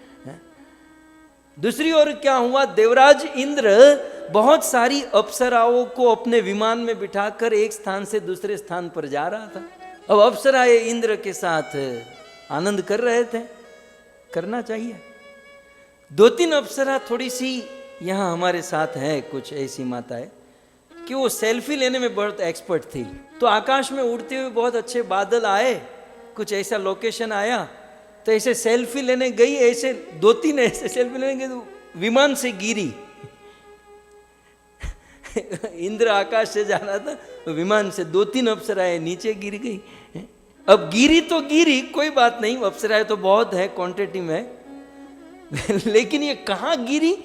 दूसरी ओर क्या हुआ? देवराज इंद्र बहुत सारी अप्सराओं को अपने विमान में बिठाकर एक स्थान से दूसरे स्थान पर जा रहा था। अब अप्सराएं इंद्र के साथ आनंद कर रहे थे, करना चाहिए। 2-3 अप्सरा थोड़ी सी यहाँ हमारे साथ हैं, कुछ ऐसी माताएं कि वो सेल्फी लेने में बहुत एक्सपर्ट थी। तो आकाश में उड़ते हुए बहुत अच्छे बादल आए, कुछ ऐसा लोकेशन आया, तो ऐसे सेल्फी लेने गई। ऐसे 2-3 ऐसे सेल्फी लेने गई तो विमान से गिरी। इंद्र आकाश से जा रहा था, तो विमान से 2-3 अप्सराएं नीचे गिर गई। अब गिरी तो गिरी, कोई बात नहीं, अप्सराएं तो बहुत है क्वांटिटी में। लेकिन ये कहाँ गिरी?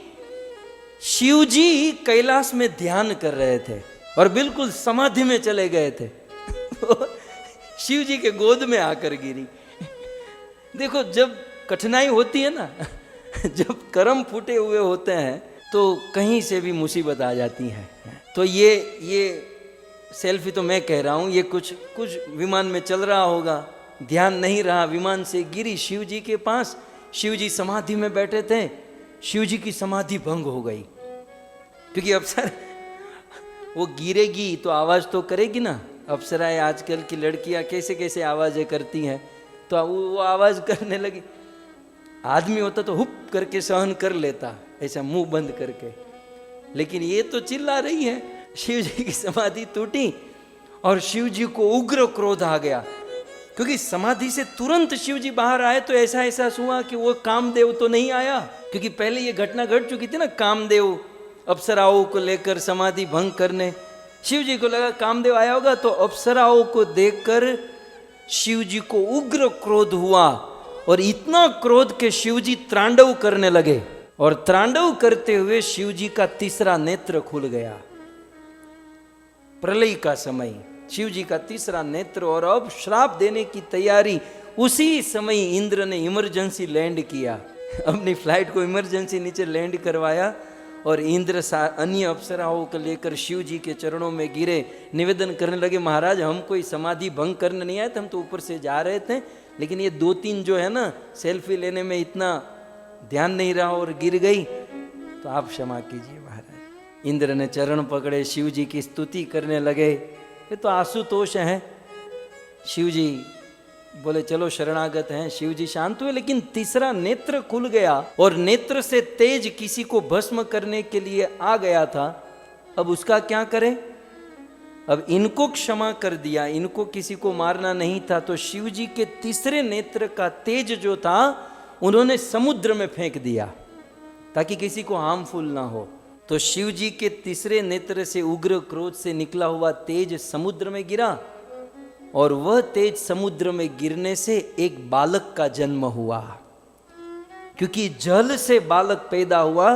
शिव जी कैलाश में ध्यान कर रहे थे और बिल्कुल समाधि में चले गए थे। शिव जी के गोद में आकर गिरी। देखो, जब कठिनाई होती है ना, जब कर्म फूटे हुए होते हैं, तो कहीं से भी मुसीबत आ जाती है। तो ये सेल्फी तो मैं कह रहा हूँ, ये कुछ विमान में चल रहा होगा, ध्यान नहीं रहा, विमान से गिरी शिव जी के पास। शिव जी समाधि में बैठे थे, शिव जी की समाधि भंग हो गई। क्योंकि अप्सरा वो गिरेगी तो आवाज तो करेगी ना। अप्सराएं आजकल की लड़कियां कैसे कैसे आवाजें करती हैं, तो वो आवाज करने लगी। आदमी होता तो हुप करके सहन कर लेता, ऐसा मुंह बंद करके, लेकिन ये तो चिल्ला रही है। शिव जी की समाधि टूटी और शिव जी को उग्र क्रोध आ गया। क्योंकि समाधि से तुरंत शिव जी बाहर आए तो ऐसा एहसास हुआ कि वो कामदेव तो नहीं आया। क्योंकि पहले ये घटना घट चुकी थी ना, कामदेव अप्सराओं को लेकर समाधि भंग करने। शिव जी को लगा कामदेव आया होगा, तो अप्सराओं को देखकर शिव जी को उग्र क्रोध हुआ और इतना क्रोध के शिव जी तांडव करने लगे और तांडव करते हुए शिव जी का तीसरा नेत्र खुल गया। प्रलय का समय, शिव जी का तीसरा नेत्र, और अब श्राप देने की तैयारी। उसी समय इंद्र ने इमरजेंसी लैंड किया, अपनी फ्लाइट को इमरजेंसी नीचे लैंड करवाया, और इंद्र अन्य अप्सराओं को लेकर शिव जी के चरणों में गिरे, निवेदन करने लगे, महाराज हम कोई समाधि भंग करने नहीं आए थे, हम तो ऊपर से जा रहे थे, लेकिन ये 2-3 जो है ना सेल्फी लेने में इतना ध्यान नहीं रहा और गिर गई, तो आप क्षमा कीजिए महाराज। इंद्र ने चरण पकड़े, शिव जी की स्तुति करने लगे। ये तो आशुतोष हैं। शिव जी बोले चलो शरणागत हैं। शिव जी शांत हुए, लेकिन तीसरा नेत्र खुल गया और नेत्र से तेज किसी को भस्म करने के लिए आ गया था। अब उसका क्या करें? अब इनको क्षमा कर दिया, इनको किसी को मारना नहीं था, तो शिव जी के तीसरे नेत्र का तेज जो था उन्होंने समुद्र में फेंक दिया ताकि किसी को हार्मफुल ना हो। तो शिव जी के तीसरे नेत्र से उग्र क्रोध से निकला हुआ तेज समुद्र में गिरा, और वह तेज समुद्र में गिरने से एक बालक का जन्म हुआ। क्योंकि जल से बालक पैदा हुआ,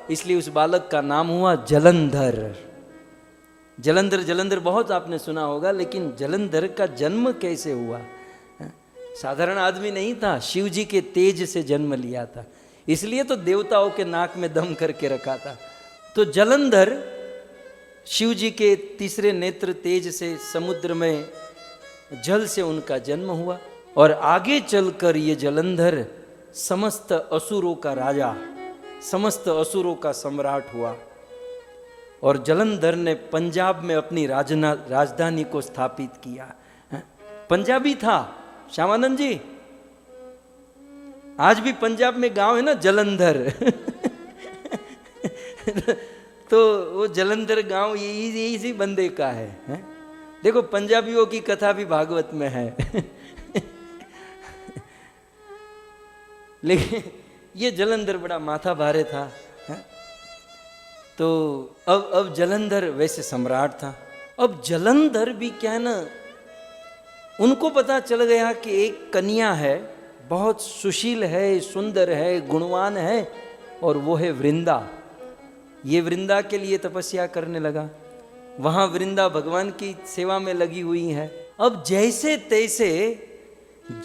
इसलिए उस बालक का नाम हुआ जलंधर। जलंधर जलंधर बहुत आपने सुना होगा, लेकिन जलंधर का जन्म कैसे हुआ? साधारण आदमी नहीं था, शिव जी के तेज से जन्म लिया था, इसलिए तो देवताओं के नाक में दम करके रखा था। तो जलंधर शिव जी के तीसरे नेत्र तेज से समुद्र में जल से उनका जन्म हुआ, और आगे चलकर ये जलंधर समस्त असुरों का राजा, समस्त असुरों का सम्राट हुआ। और जलंधर ने पंजाब में अपनी राजधानी को स्थापित किया। पंजाबी था श्यामानंद जी, आज भी पंजाब में गांव है ना जलंधर तो वो जलंधर गांव यही इसी बंदे का है? देखो पंजाबियों की कथा भी भागवत में है लेकिन ये जलंधर बड़ा माथा भारे था। तो अब जलंधर वैसे सम्राट था। अब जलंधर भी क्या है ना, उनको पता चल गया कि एक कन्या है, बहुत सुशील है, सुंदर है, गुणवान है, और वो है वृंदा। ये वृंदा के लिए तपस्या करने लगा, वहां वृंदा भगवान की सेवा में लगी हुई है। अब जैसे तैसे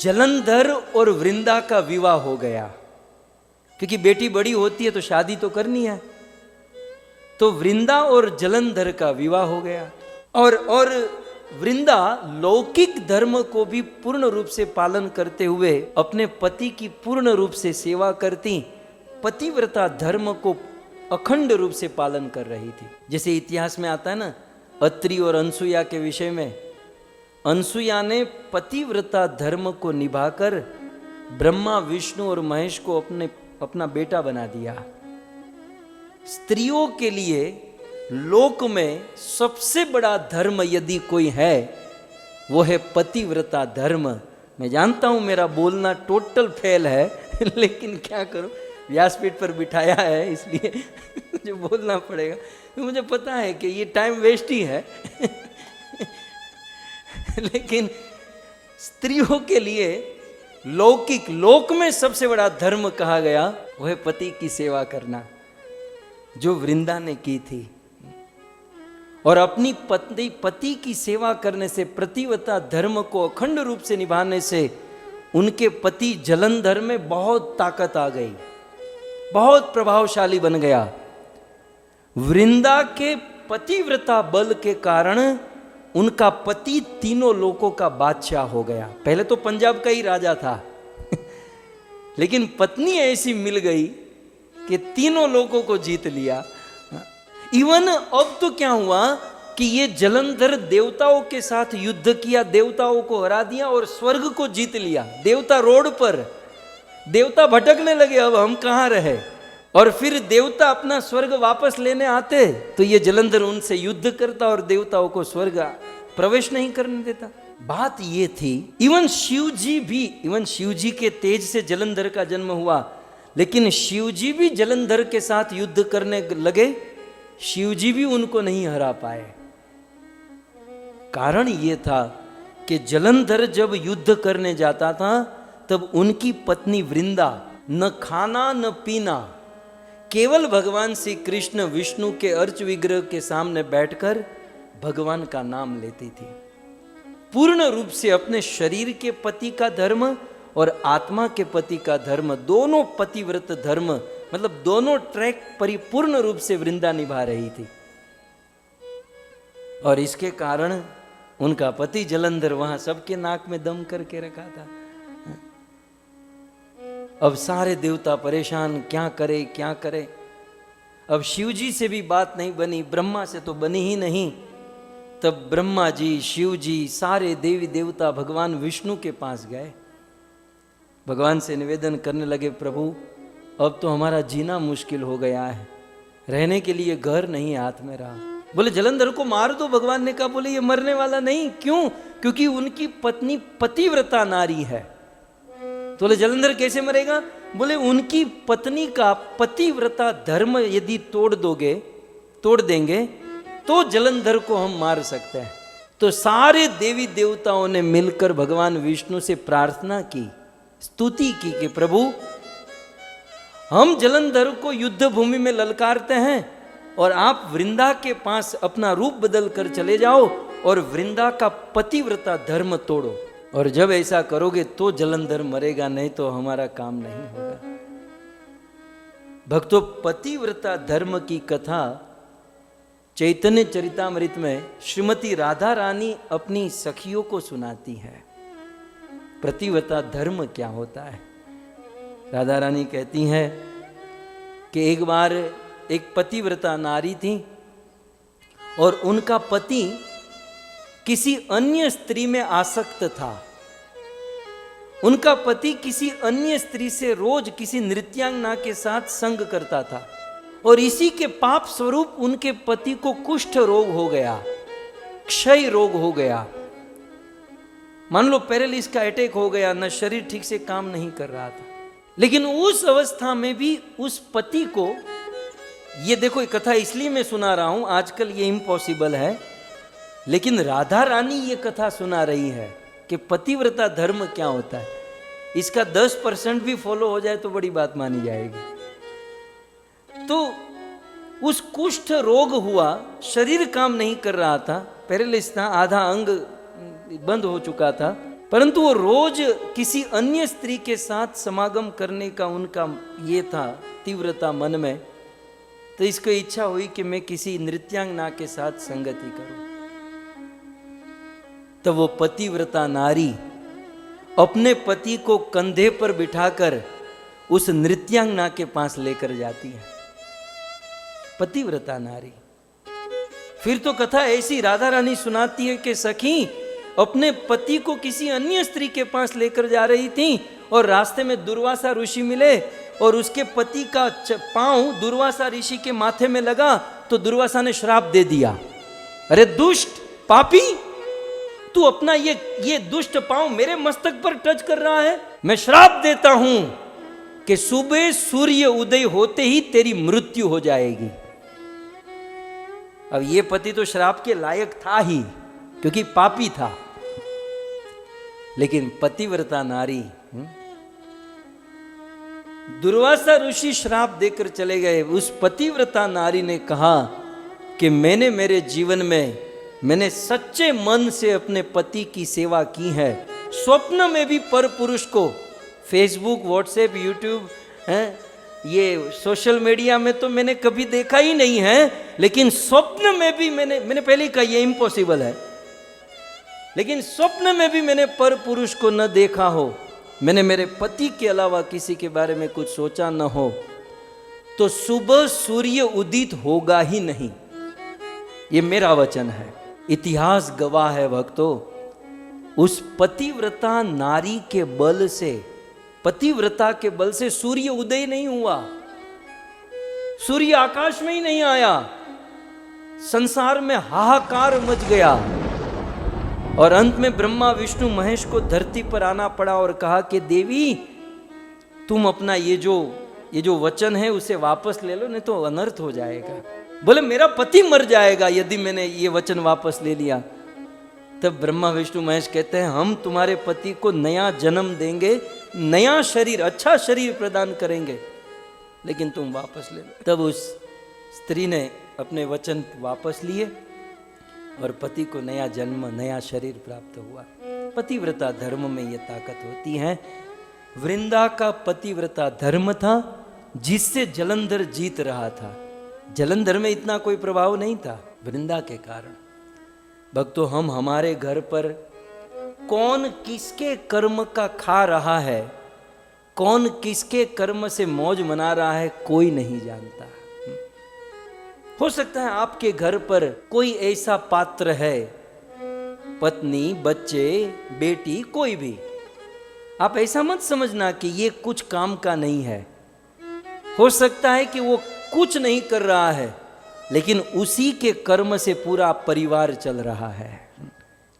जलंधर और वृंदा का विवाह हो गया, क्योंकि बेटी बड़ी होती है तो शादी तो करनी है। तो वृंदा और जलंधर का विवाह हो गया, और वृंदा लौकिक धर्म को भी पूर्ण रूप से पालन करते हुए अपने पति की पूर्ण रूप से सेवा करती, पतिव्रता धर्म को अखंड रूप से पालन कर रही थी। जैसे इतिहास में आता है ना, अत्रि और अनसुया के विषय में, अनसुया ने पतिव्रता धर्म को निभाकर ब्रह्मा, विष्णु और महेश को अपना बेटा बना दिया। स्त्रियों के लिए लोक में सबसे बड़ा धर्म यदि कोई है, वो है पतिव्रता धर्म। मैं जानता हूं मेरा बोलना टोटल फेल है लेकिन क्या करूं, व्यासपीठ पर बिठाया है इसलिए मुझे बोलना पड़ेगा। तो मुझे पता है कि ये टाइम वेस्ट ही है लेकिन स्त्रियों के लिए लौकिक लोक में सबसे बड़ा धर्म कहा गया, वो है पति की सेवा करना, जो वृंदा ने की थी। और अपनी पति की सेवा करने से, प्रतिव्रता धर्म को अखंड रूप से निभाने से उनके पति जलंधर में बहुत ताकत आ गई, बहुत प्रभावशाली बन गया। वृंदा के पतिव्रता बल के कारण उनका पति तीनों लोकों का बादशाह हो गया। पहले तो पंजाब का ही राजा था लेकिन पत्नी ऐसी मिल गई कि तीनों लोगों को जीत लिया। इवन अब तो क्या हुआ कि ये जलंधर देवताओं के साथ युद्ध किया, देवताओं को हरा दिया और स्वर्ग को जीत लिया। देवता रोड पर, देवता भटकने लगे, अब हम कहाँ रहे। और फिर देवता अपना स्वर्ग वापस लेने आते तो ये जलंधर उनसे युद्ध करता और देवताओं को स्वर्ग प्रवेश नहीं करने देता। बात ये थी, इवन शिव जी के तेज से जलंधर का जन्म हुआ, लेकिन शिव जी भी जलंधर के साथ युद्ध करने लगे, शिव जी भी उनको नहीं हरा पाए। कारण ये था कि जलंधर जब युद्ध करने जाता था तब उनकी पत्नी वृंदा न खाना न पीना, केवल भगवान श्री कृष्ण विष्णु के अर्च विग्रह के सामने बैठकर भगवान का नाम लेती थी। पूर्ण रूप से अपने शरीर के पति का धर्म और आत्मा के पति का धर्म, दोनों पतिव्रत धर्म, मतलब दोनों ट्रैक परिपूर्ण रूप से वृंदा निभा रही थी। और इसके कारण उनका पति जलंधर वहां सबके नाक में दम करके रखा था। अब सारे देवता परेशान, क्या करे क्या करे। अब शिव जी से भी बात नहीं बनी, ब्रह्मा से तो बनी ही नहीं। तब ब्रह्मा जी, शिव जी, सारे देवी देवता भगवान विष्णु के पास गए, भगवान से निवेदन करने लगे, प्रभु अब तो हमारा जीना मुश्किल हो गया है, रहने के लिए घर नहीं हाथ में रहा। बोले जलंधर को मार दो। भगवान ने कहा, बोले ये मरने वाला नहीं। क्यों? क्योंकि उनकी पत्नी पतिव्रता नारी है। तो बोले जलंधर कैसे मरेगा? बोले उनकी पत्नी का पतिव्रता धर्म यदि तोड़ देंगे तो जलंधर को हम मार सकते हैं। तो सारे देवी देवताओं ने मिलकर भगवान विष्णु से प्रार्थना की, स्तुति की कि प्रभु हम जलंधर को युद्ध भूमि में ललकारते हैं और आप वृंदा के पास अपना रूप बदल कर चले जाओ और वृंदा का पतिव्रता धर्म तोड़ो, और जब ऐसा करोगे तो जलंधर मरेगा, नहीं तो हमारा काम नहीं होगा। भक्तों, पतिव्रता धर्म की कथा चैतन्य चरितामृत में श्रीमती राधा रानी अपनी सखियों को सुनाती है। पतिव्रता धर्म क्या होता है? राधा रानी कहती हैं कि एक बार एक पतिव्रता नारी थी और उनका पति किसी अन्य स्त्री में आसक्त था। उनका पति किसी अन्य स्त्री से रोज किसी नृत्यांगना के साथ संग करता था और इसी के पाप स्वरूप उनके पति को कुष्ठ रोग हो गया, क्षय रोग हो गया। मान लो पैरालिस का अटैक हो गया, न शरीर ठीक से काम नहीं कर रहा था। लेकिन उस अवस्था में भी उस पति को, ये देखो ये कथा इसलिए मैं सुना रहा हूं, आजकल ये इम्पॉसिबल है, लेकिन राधा रानी ये कथा सुना रही है कि पतिव्रता धर्म क्या होता है। इसका 10% भी फॉलो हो जाए तो बड़ी बात मानी जाएगी। तो उस कुष्ठ रोग हुआ, शरीर काम नहीं कर रहा था, पैरालिस था, आधा अंग बंद हो चुका था, परंतु वो रोज किसी अन्य स्त्री के साथ समागम करने का उनका ये था तीव्रता मन में। तो इसको इच्छा हुई कि मैं किसी नृत्यांगना के साथ संगति करूं। तो वो पतिव्रता नारी अपने पति को कंधे पर बिठाकर उस नृत्यांगना के पास लेकर जाती है। पतिव्रता नारी। फिर तो कथा ऐसी राधा रानी सुनाती है कि सखी अपने पति को किसी अन्य स्त्री के पास लेकर जा रही थी और रास्ते में दुर्वासा ऋषि मिले और उसके पति का पांव दुर्वासा ऋषि के माथे में लगा तो दुर्वासा ने श्राप दे दिया, अरे दुष्ट पापी, तू अपना ये दुष्ट पांव मेरे मस्तक पर टच कर रहा है, मैं श्राप देता हूं कि सुबह सूर्य उदय होते ही तेरी मृत्यु हो जाएगी। अब ये पति तो श्राप के लायक था ही क्योंकि पापी था, लेकिन पतिव्रता नारी, दुर्वासा ऋषि श्राप देकर चले गए। उस पतिव्रता नारी ने कहा कि मैंने मेरे जीवन में मैंने सच्चे मन से अपने पति की सेवा की है। स्वप्न में भी पर पुरुष को फेसबुक, व्हाट्सएप, यूट्यूब, ये सोशल मीडिया में तो मैंने कभी देखा ही नहीं है, लेकिन स्वप्न में भी मैंने पहले ही कहा ये इम्पॉसिबल है, लेकिन स्वप्न में भी मैंने पर पुरुष को न देखा हो, मैंने मेरे पति के अलावा किसी के बारे में कुछ सोचा न हो, तो सुबह सूर्य उदित होगा ही नहीं। ये मेरा वचन है, इतिहास गवाह है भक्तों। उस पतिव्रता नारी के बल से, पतिव्रता के बल से सूर्य उदय नहीं हुआ, सूर्य आकाश में ही नहीं आया, संसार में हाहाकार मच गया और अंत में ब्रह्मा विष्णु महेश को धरती पर आना पड़ा और कहा कि देवी तुम अपना ये जो वचन है उसे वापस ले लो, नहीं तो अनर्थ हो जाएगा। बोले मेरा पति मर जाएगा यदि मैंने ये वचन वापस ले लिया। तब ब्रह्मा विष्णु महेश कहते हैं हम तुम्हारे पति को नया जन्म देंगे, नया शरीर, अच्छा शरीर प्रदान करेंगे, लेकिन तुम वापस ले लो। तब उस स्त्री ने अपने वचन वापस लिए और पति को नया जन्म, नया शरीर प्राप्त हुआ। पतिव्रता धर्म में ये ताकत होती है। वृंदा का पतिव्रता धर्म था जिससे जलंधर जीत रहा था। जलंधर में इतना कोई प्रभाव नहीं था, वृंदा के कारण। भक्तों, हम हमारे घर पर कौन किसके कर्म का खा रहा है, कौन किसके कर्म से मौज मना रहा है, कोई नहीं जानता। हो सकता है आपके घर पर कोई ऐसा पात्र है, पत्नी, बच्चे, बेटी, कोई भी, आप ऐसा मत समझना कि ये कुछ काम का नहीं है। हो सकता है कि वो कुछ नहीं कर रहा है, लेकिन उसी के कर्म से पूरा परिवार चल रहा है।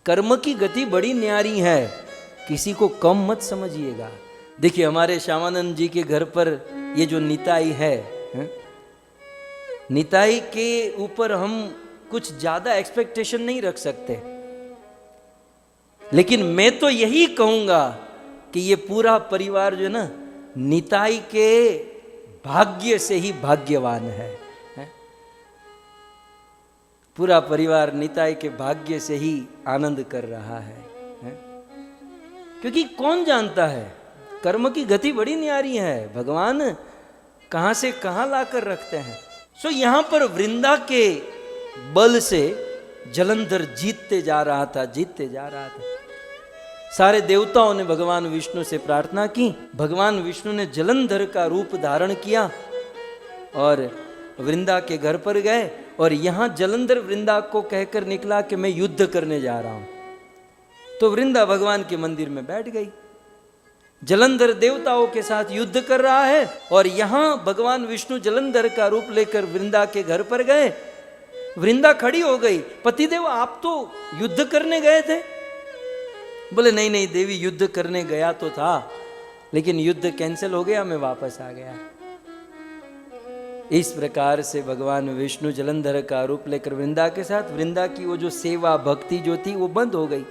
कर्म की गति बड़ी न्यारी है, किसी को कम मत समझिएगा। देखिए, हमारे श्यामानंद जी के घर पर ये जो निताई है, निताई के ऊपर हम कुछ ज्यादा एक्सपेक्टेशन नहीं रख सकते, लेकिन मैं तो यही कहूंगा कि ये पूरा परिवार जो है ना, निताई के भाग्य से ही भाग्यवान है। पूरा परिवार निताई के भाग्य से ही आनंद कर रहा है। क्योंकि कौन जानता है, कर्म की गति बड़ी न्यारी है, भगवान कहां से कहां लाकर रखते हैं। सो यहां पर वृंदा के बल से जलंधर जीतते जा रहा था, जीतते जा रहा था। सारे देवताओं ने भगवान विष्णु से प्रार्थना की। भगवान विष्णु ने जलंधर का रूप धारण किया और वृंदा के घर पर गए, और यहां जलंधर वृंदा को कहकर निकला कि मैं युद्ध करने जा रहा हूं। तो वृंदा भगवान के मंदिर में बैठ गई। जलंधर देवताओं के साथ युद्ध कर रहा है, और यहां भगवान विष्णु जलंधर का रूप लेकर वृंदा के घर पर गए। वृंदा खड़ी हो गई। पतिदेव, आप तो युद्ध करने गए थे। बोले, नहीं नहीं देवी, युद्ध करने गया तो था, लेकिन युद्ध कैंसिल हो गया, मैं वापस आ गया। इस प्रकार से भगवान विष्णु जलंधर का रूप लेकर वृंदा के साथ, वृंदा की वो जो सेवा भक्ति जो थी वो बंद हो गई,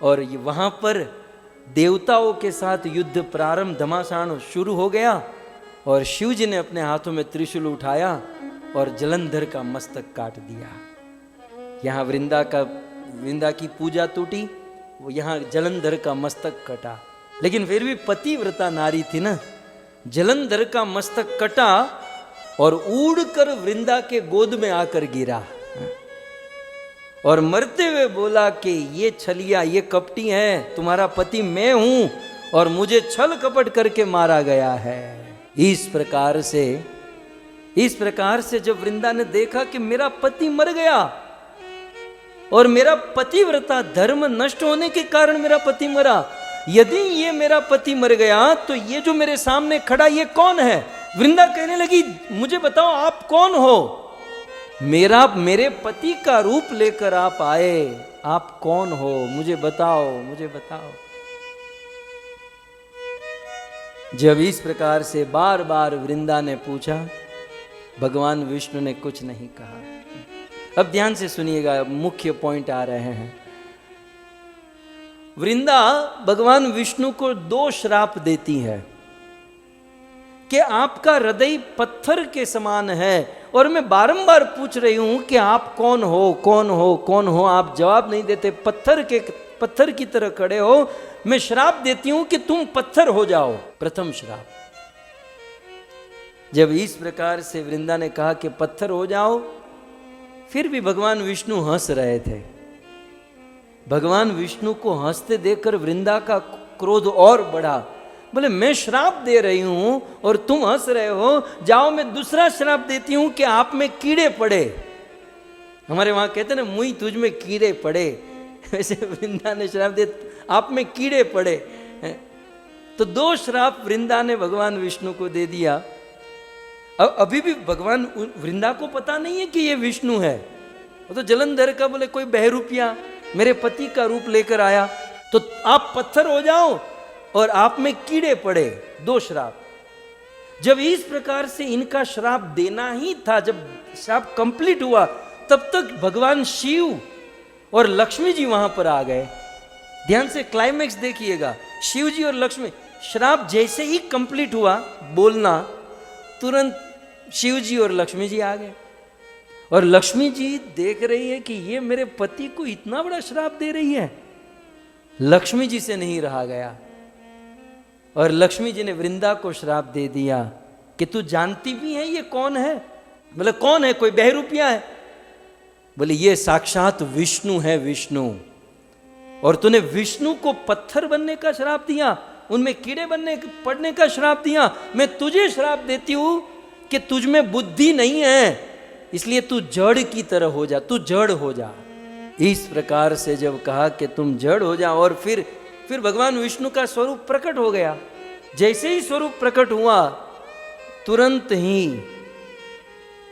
और वहां पर देवताओं के साथ युद्ध प्रारंभ, घमासान शुरू हो गया। और शिव जी ने अपने हाथों में त्रिशूल उठाया और जलंधर का मस्तक काट दिया। यहाँ वृंदा की पूजा टूटी, वो यहाँ जलंधर का मस्तक कटा। लेकिन फिर भी पतिव्रता नारी थी ना, जलंधर का मस्तक कटा और उड़कर वृंदा के गोद में आकर गिरा, और मरते हुए बोला कि ये छलिया, ये कपटी है, तुम्हारा पति मैं हूं और मुझे छल कपट करके मारा गया है। इस प्रकार से जब वृंदा ने देखा कि मेरा पति मर गया और मेरा पतिव्रता धर्म नष्ट होने के कारण मेरा पति मरा, यदि ये मेरा पति मर गया तो ये जो मेरे सामने खड़ा ये कौन है? वृंदा कहने लगी, मुझे बताओ आप कौन हो? मेरे पति का रूप लेकर आप आए, आप कौन हो? मुझे बताओ, मुझे बताओ। जब इस प्रकार से बार बार वृंदा ने पूछा, भगवान विष्णु ने कुछ नहीं कहा। अब ध्यान से सुनिएगा, मुख्य पॉइंट आ रहे हैं। वृंदा भगवान विष्णु को 2 श्राप देती है कि आपका हृदय पत्थर के समान है, और मैं बारंबार पूछ रही हूं कि आप कौन हो, कौन हो, कौन हो? आप जवाब नहीं देते, पत्थर की तरह खड़े हो। मैं श्राप देती हूं कि तुम पत्थर हो जाओ। प्रथम श्राप। जब इस प्रकार से वृंदा ने कहा कि पत्थर हो जाओ, फिर भी भगवान विष्णु हंस रहे थे। भगवान विष्णु को हंसते देखकर वृंदा का क्रोध और बढ़ा। बोले, मैं श्राप दे रही हूं और तुम हंस रहे हो, जाओ मैं दूसरा श्राप देती हूं कि आप में कीड़े पड़े। हमारे वहां कहते ना, मुई तुझ में कीड़े पड़े, वैसे वृंदा ने श्राप दे, आप में कीड़े पड़े। तो 2 श्राप वृंदा ने भगवान विष्णु को दे दिया। अब अभी भी भगवान वृंदा को पता नहीं है कि ये विष्णु है। वो तो जलंधर का, बोले कोई बहरूपिया मेरे पति का रूप लेकर आया, तो आप पत्थर हो जाओ और आप में कीड़े पड़े। 2 श्राप। जब इस प्रकार से इनका श्राप देना ही था, जब श्राप कंप्लीट हुआ, तब तक भगवान शिव और लक्ष्मी जी वहां पर आ गए। ध्यान से क्लाइमैक्स देखिएगा, शिव जी और लक्ष्मी। श्राप जैसे ही कंप्लीट हुआ बोलना, तुरंत शिव जी और लक्ष्मी जी आ गए। और लक्ष्मी जी देख रही है कि ये मेरे पति को इतना बड़ा श्राप दे रही है। लक्ष्मी जी से नहीं रहा गया और लक्ष्मी जी ने वृंदा को श्राप दे दिया कि तू जानती भी है ये कौन है? बोले कौन है? कोई बहरूपिया है? बोले ये साक्षात विष्णु है, विष्णु। और तूने विष्णु को पत्थर बनने का श्राप दिया, उनमें कीड़े पड़ने का श्राप दिया। मैं तुझे श्राप देती हूं कि तुझ में बुद्धि नहीं है, इसलिए तू जड़ की तरह हो जा, तू जड़ हो जा। इस प्रकार से जब कहा कि तुम जड़ हो जा, और फिर भगवान विष्णु का स्वरूप प्रकट हो गया। जैसे ही स्वरूप प्रकट हुआ, तुरंत ही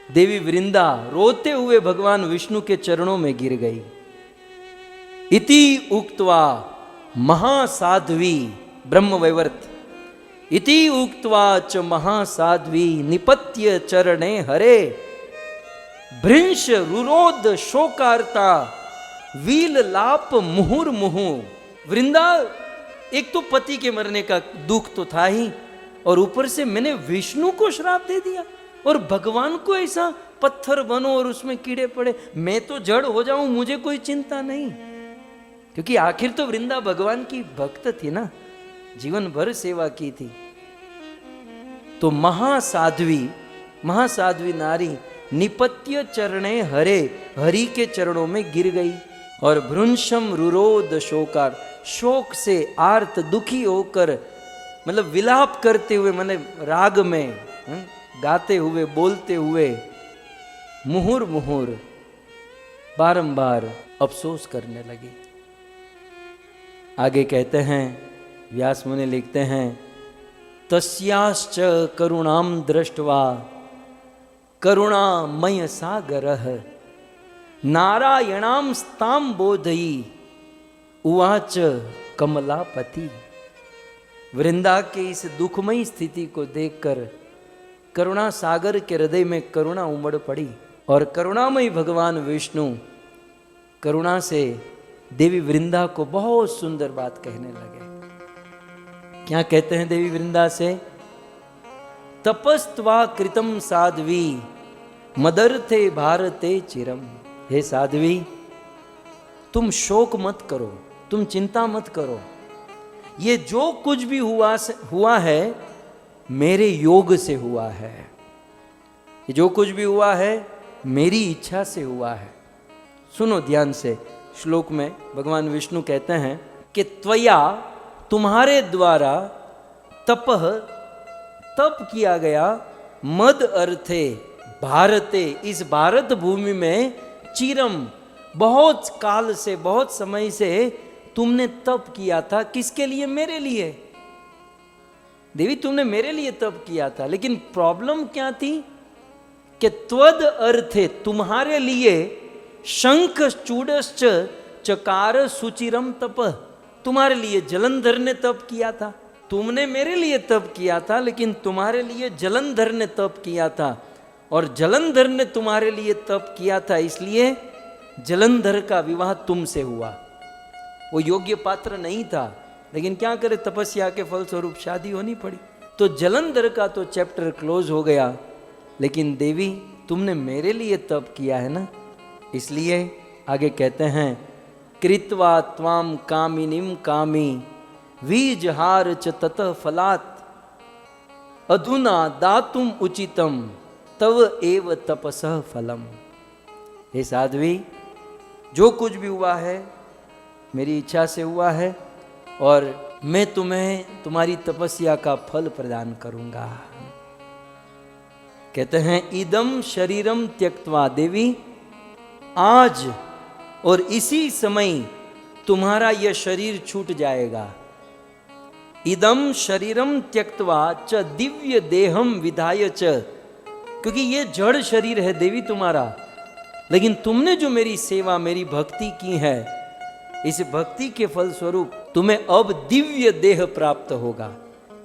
देवी वृंदा रोते हुए भगवान विष्णु के चरणों में गिर गई। इति उक्त्वा महासाध्वी ब्रह्मवैवर्त, इति उक्त्वा च महासाध्वी निपत्य चरणे हरे भृंश रुरोध शोकार्ता वील लाप मुहुर्मुहु। वृंदा, एक तो पति के मरने का दुख तो था ही, और ऊपर से मैंने विष्णु को श्राप दे दिया, और भगवान को ऐसा पत्थर बनो और उसमें कीड़े पड़े, मैं तो जड़ हो जाऊं, मुझे कोई चिंता नहीं। क्योंकि आखिर तो वृंदा भगवान की भक्त थी ना, जीवन भर सेवा की थी। तो महासाध्वी नारी निपत्य चरणे हरे, हरि के चरणों में गिर गई। और भ्रुंशम रुरोद शोकार, शोक से आर्त दुखी होकर, मतलब विलाप करते हुए, माने राग में गाते हुए बोलते हुए, मुहुर मुहुर बारंबार अफसोस करने लगी। आगे कहते हैं, व्यास मुनि लिखते हैं, तस्याश्च करुणाम दृष्ट्वा करुणामय सागरः नारायणाम स्ताम बोधयी उवाच कमलापति। वृंदा के इस दुखमयी स्थिति को देखकर करुणा सागर के हृदय में करुणा उमड़ पड़ी, और करुणामयी भगवान विष्णु करुणा से देवी वृंदा को बहुत सुंदर बात कहने लगे। क्या कहते हैं देवी वृंदा से? तपस्त्वा कृतम साध्वी मदर्थे भारते चिरम। हे साध्वी, तुम शोक मत करो, तुम चिंता मत करो, ये जो कुछ भी हुआ है मेरे योग से हुआ है, ये जो कुछ भी हुआ है मेरी इच्छा से हुआ है। सुनो ध्यान से, श्लोक में भगवान विष्णु कहते हैं कि त्वया, तुम्हारे द्वारा, तप किया गया, मद अर्थे भारते, इस भारत भूमि में, चिरम, बहुत काल से, बहुत समय से तुमने तप किया था। किसके लिए? मेरे लिए। देवी, तुमने मेरे लिए तप किया था, लेकिन प्रॉब्लम क्या थी कि त्वद अर्थे, तुम्हारे लिए, शंख चूडश्च चकार सुचिरम तप, तुम्हारे लिए जलंधर ने तप किया था। तुमने मेरे लिए तप किया था, लेकिन तुम्हारे लिए जलंधर ने तप किया था, और जलंधर ने तुम्हारे लिए तप किया था, इसलिए जलंधर का विवाह तुमसे हुआ। वो योग्य पात्र नहीं था, लेकिन क्या करे, तपस्या के फलस्वरूप शादी होनी पड़ी। तो जलंधर का तो चैप्टर क्लोज हो गया, लेकिन देवी तुमने मेरे लिए तप किया है ना, इसलिए आगे कहते हैं, कृत्वा त्वाम कामिनीम कामी वीजहार च ततः फलात् अधुना दातुम उचितम तव एव तपसः फलम। हे साध्वी, जो कुछ भी हुआ है मेरी इच्छा से हुआ है, और मैं तुम्हें तुम्हारी तपस्या का फल प्रदान करूंगा। कहते हैं, इदम शरीरम त्यक्त्वा, देवी आज और इसी समय तुम्हारा यह शरीर छूट जाएगा। इदम शरीरम त्यक्त्वा च दिव्य देहम विधाय च, क्योंकि ये जड़ शरीर है देवी तुम्हारा, लेकिन तुमने जो मेरी सेवा, मेरी भक्ति की है, इस भक्ति के फल स्वरूप तुम्हें अब दिव्य देह प्राप्त होगा,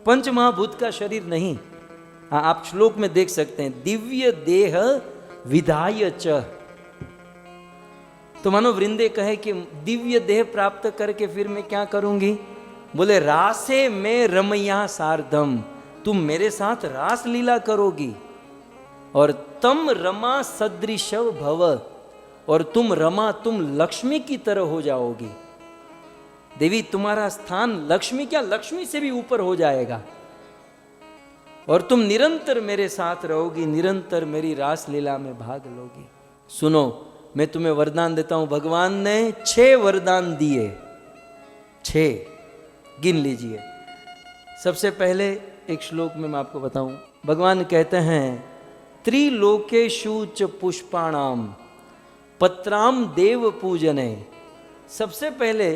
पंच महाभूत का शरीर नहीं। हाँ, आप श्लोक में देख सकते हैं, दिव्य देह विधाय च। तो मानो वृंदे कहे कि दिव्य देह प्राप्त करके फिर मैं क्या करूंगी? बोले रासे में रमया सार्धम, तुम मेरे साथ रास लीला करोगी। और तम रमा सदृश भव, और तुम रमा, तुम लक्ष्मी की तरह हो जाओगी। देवी तुम्हारा स्थान लक्ष्मी, क्या लक्ष्मी से भी ऊपर हो जाएगा। और तुम निरंतर मेरे साथ रहोगी, निरंतर मेरी रास लीला में भाग लोगी। सुनो, मैं तुम्हें वरदान देता हूं। भगवान ने 6 वरदान दिए, 6 गिन लीजिए। सबसे पहले एक श्लोक में मैं आपको बताऊं, भगवान कहते हैं त्रिलोकेषु च पुष्पाणाम पत्राम देव पूजने। सबसे पहले,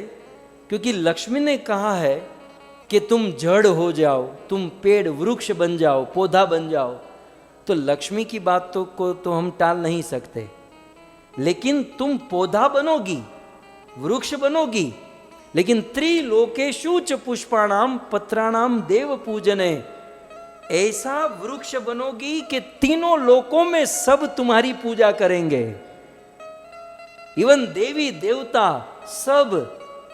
क्योंकि लक्ष्मी ने कहा है कि तुम जड़ हो जाओ, तुम पेड़ वृक्ष बन जाओ, पौधा बन जाओ, तो लक्ष्मी की बात को तो हम टाल नहीं सकते। लेकिन तुम पौधा बनोगी, वृक्ष बनोगी, लेकिन त्रिलोकेषु च पुष्पाणाम पत्राणाम देव पूजने, ऐसा वृक्ष बनोगी कि तीनों लोकों में सब तुम्हारी पूजा करेंगे। इवन देवी देवता सब,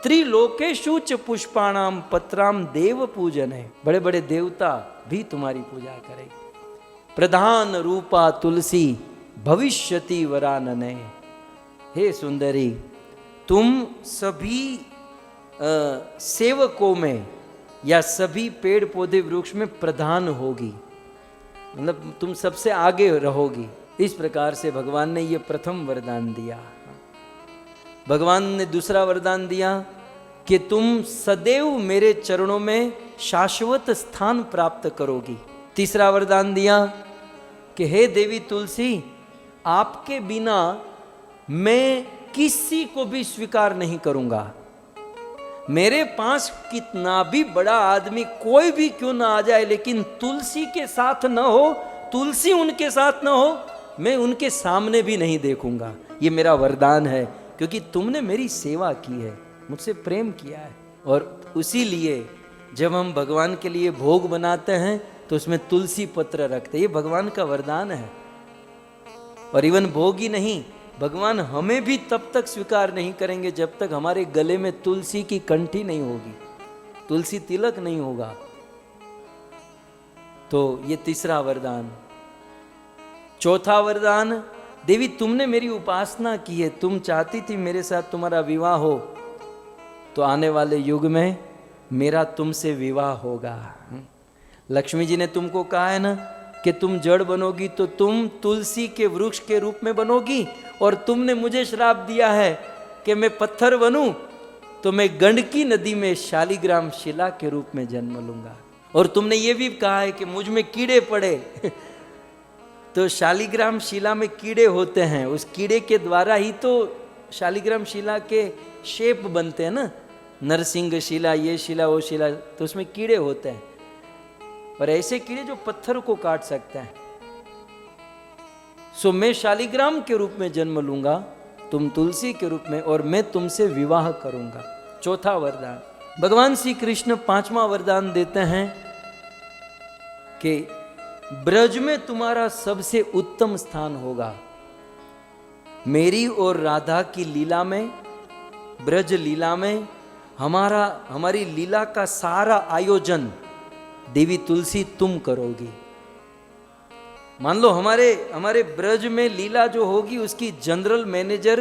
त्रिलोकेषु च पुष्पाणाम पत्राम देव पूजने, बड़े बड़े देवता भी तुम्हारी पूजा करेंगे। प्रधान रूपा तुलसी भविष्यति वरानने। हे सुंदरी, तुम सभी सेवकों में या सभी पेड़ पौधे वृक्ष में प्रधान होगी, मतलब तुम सबसे आगे रहोगी। इस प्रकार से भगवान ने ये प्रथम वरदान दिया। भगवान ने दूसरा वरदान दिया कि तुम सदैव मेरे चरणों में शाश्वत स्थान प्राप्त करोगी। तीसरा वरदान दिया कि हे देवी तुलसी, आपके बिना मैं किसी को भी स्वीकार नहीं करूंगा। मेरे पास कितना भी बड़ा आदमी कोई भी क्यों ना आ जाए, लेकिन तुलसी के साथ न हो, तुलसी उनके साथ न हो, मैं उनके सामने भी नहीं देखूंगा। ये मेरा वरदान है, क्योंकि तुमने मेरी सेवा की है, मुझसे प्रेम किया है। और उसी लिए जब हम भगवान के लिए भोग बनाते हैं तो उसमें तुलसी पत्र रखते हैं। ये भगवान का वरदान है। और इवन भोग ही नहीं, भगवान हमें भी तब तक स्वीकार नहीं करेंगे जब तक हमारे गले में तुलसी की कंठी नहीं होगी, तुलसी तिलक नहीं होगा। तो ये तीसरा वरदान। चौथा वरदान, देवी तुमने मेरी उपासना की है, तुम चाहती थी मेरे साथ तुम्हारा विवाह हो, तो आने वाले युग में मेरा तुमसे विवाह होगा। लक्ष्मी जी ने तुमको कहा है ना कि तुम जड़ बनोगी तो तुम तुलसी के वृक्ष के रूप में बनोगी, और तुमने मुझे श्राप दिया है कि मैं पत्थर बनूं तो मैं गंडकी नदी में शालिग्राम शिला के रूप में जन्म लूंगा। और तुमने ये भी कहा है कि मुझ में कीड़े पड़े तो शालिग्राम शिला में कीड़े होते हैं, उस कीड़े के द्वारा ही तो शालिग्राम शिला के शेप बनते हैं ना, नरसिंह शिला, ये शिला, वो शिला, तो उसमें कीड़े होते हैं। और ऐसे कीड़े जो पत्थर को काट सकते हैं। सो मैं शालिग्राम के रूप में जन्म लूंगा, तुम तुलसी के रूप में, और मैं तुमसे विवाह करूंगा। चौथा वरदान। भगवान श्री कृष्ण पांचवा वरदान देते हैं कि ब्रज में तुम्हारा सबसे उत्तम स्थान होगा। मेरी और राधा की लीला में, ब्रज लीला में हमारी लीला का सारा आयोजन देवी तुलसी तुम करोगी। मान लो हमारे ब्रज में लीला जो होगी उसकी जनरल मैनेजर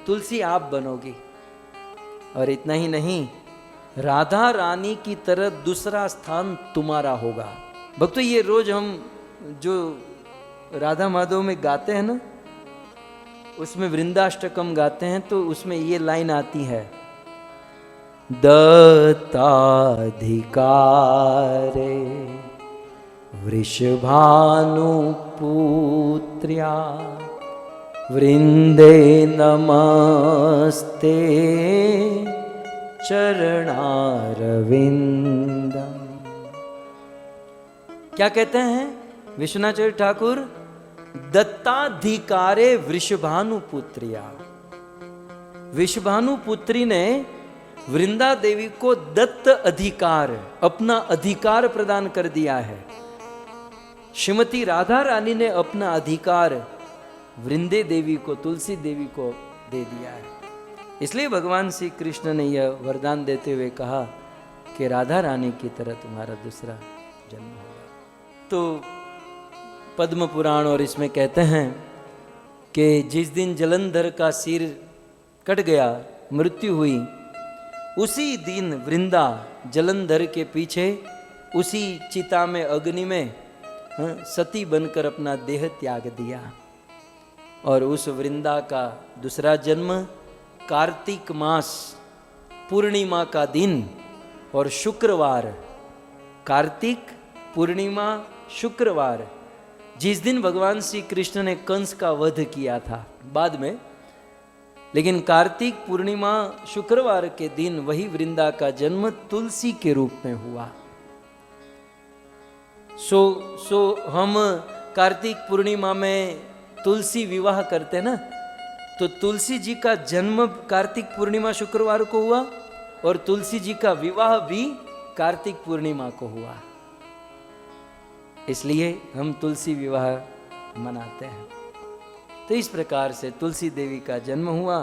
तुलसी आप बनोगी। और इतना ही नहीं, राधा रानी की तरह दूसरा स्थान तुम्हारा होगा। भक्तों, ये रोज हम जो राधा माधव में गाते हैं ना, उसमें वृंदाष्टकम गाते हैं, तो उसमें ये लाइन आती है, दत्ताधिकारे वृषभानुपुत्र्या वृंदे नमस्ते चरणारविंदम। क्या कहते हैं विश्वनाथ ठाकुर? दत्ताधिकारे वृषभानुपुत्र्या। वृषभानुपुत्री ने वृंदा देवी को दत्त अधिकार, अपना अधिकार प्रदान कर दिया है। श्रीमती राधा रानी ने अपना अधिकार वृंदे देवी को, तुलसी देवी को दे दिया है। इसलिए भगवान श्री कृष्ण ने यह वरदान देते हुए कहा कि राधा रानी की तरह तुम्हारा दूसरा जन्म होगा। तो पद्म पुराण और इसमें कहते हैं कि जिस दिन जलंधर का सिर कट गया, मृत्यु हुई, उसी दिन वृंदा जलंधर के पीछे उसी चिता में, अग्नि में सती बनकर अपना देह त्याग दिया। और उस वृंदा का दूसरा जन्म कार्तिक मास पूर्णिमा का दिन और शुक्रवार, कार्तिक पूर्णिमा शुक्रवार, जिस दिन भगवान श्री कृष्ण ने कंस का वध किया था बाद में, लेकिन कार्तिक पूर्णिमा शुक्रवार के दिन वही वृंदा का जन्म तुलसी के रूप में हुआ। सो हम कार्तिक पूर्णिमा में तुलसी विवाह करते ना, तो तुलसी जी का जन्म कार्तिक पूर्णिमा शुक्रवार को हुआ और तुलसी जी का विवाह भी कार्तिक पूर्णिमा को हुआ, इसलिए हम तुलसी विवाह मनाते हैं। तो इस प्रकार से तुलसी देवी का जन्म हुआ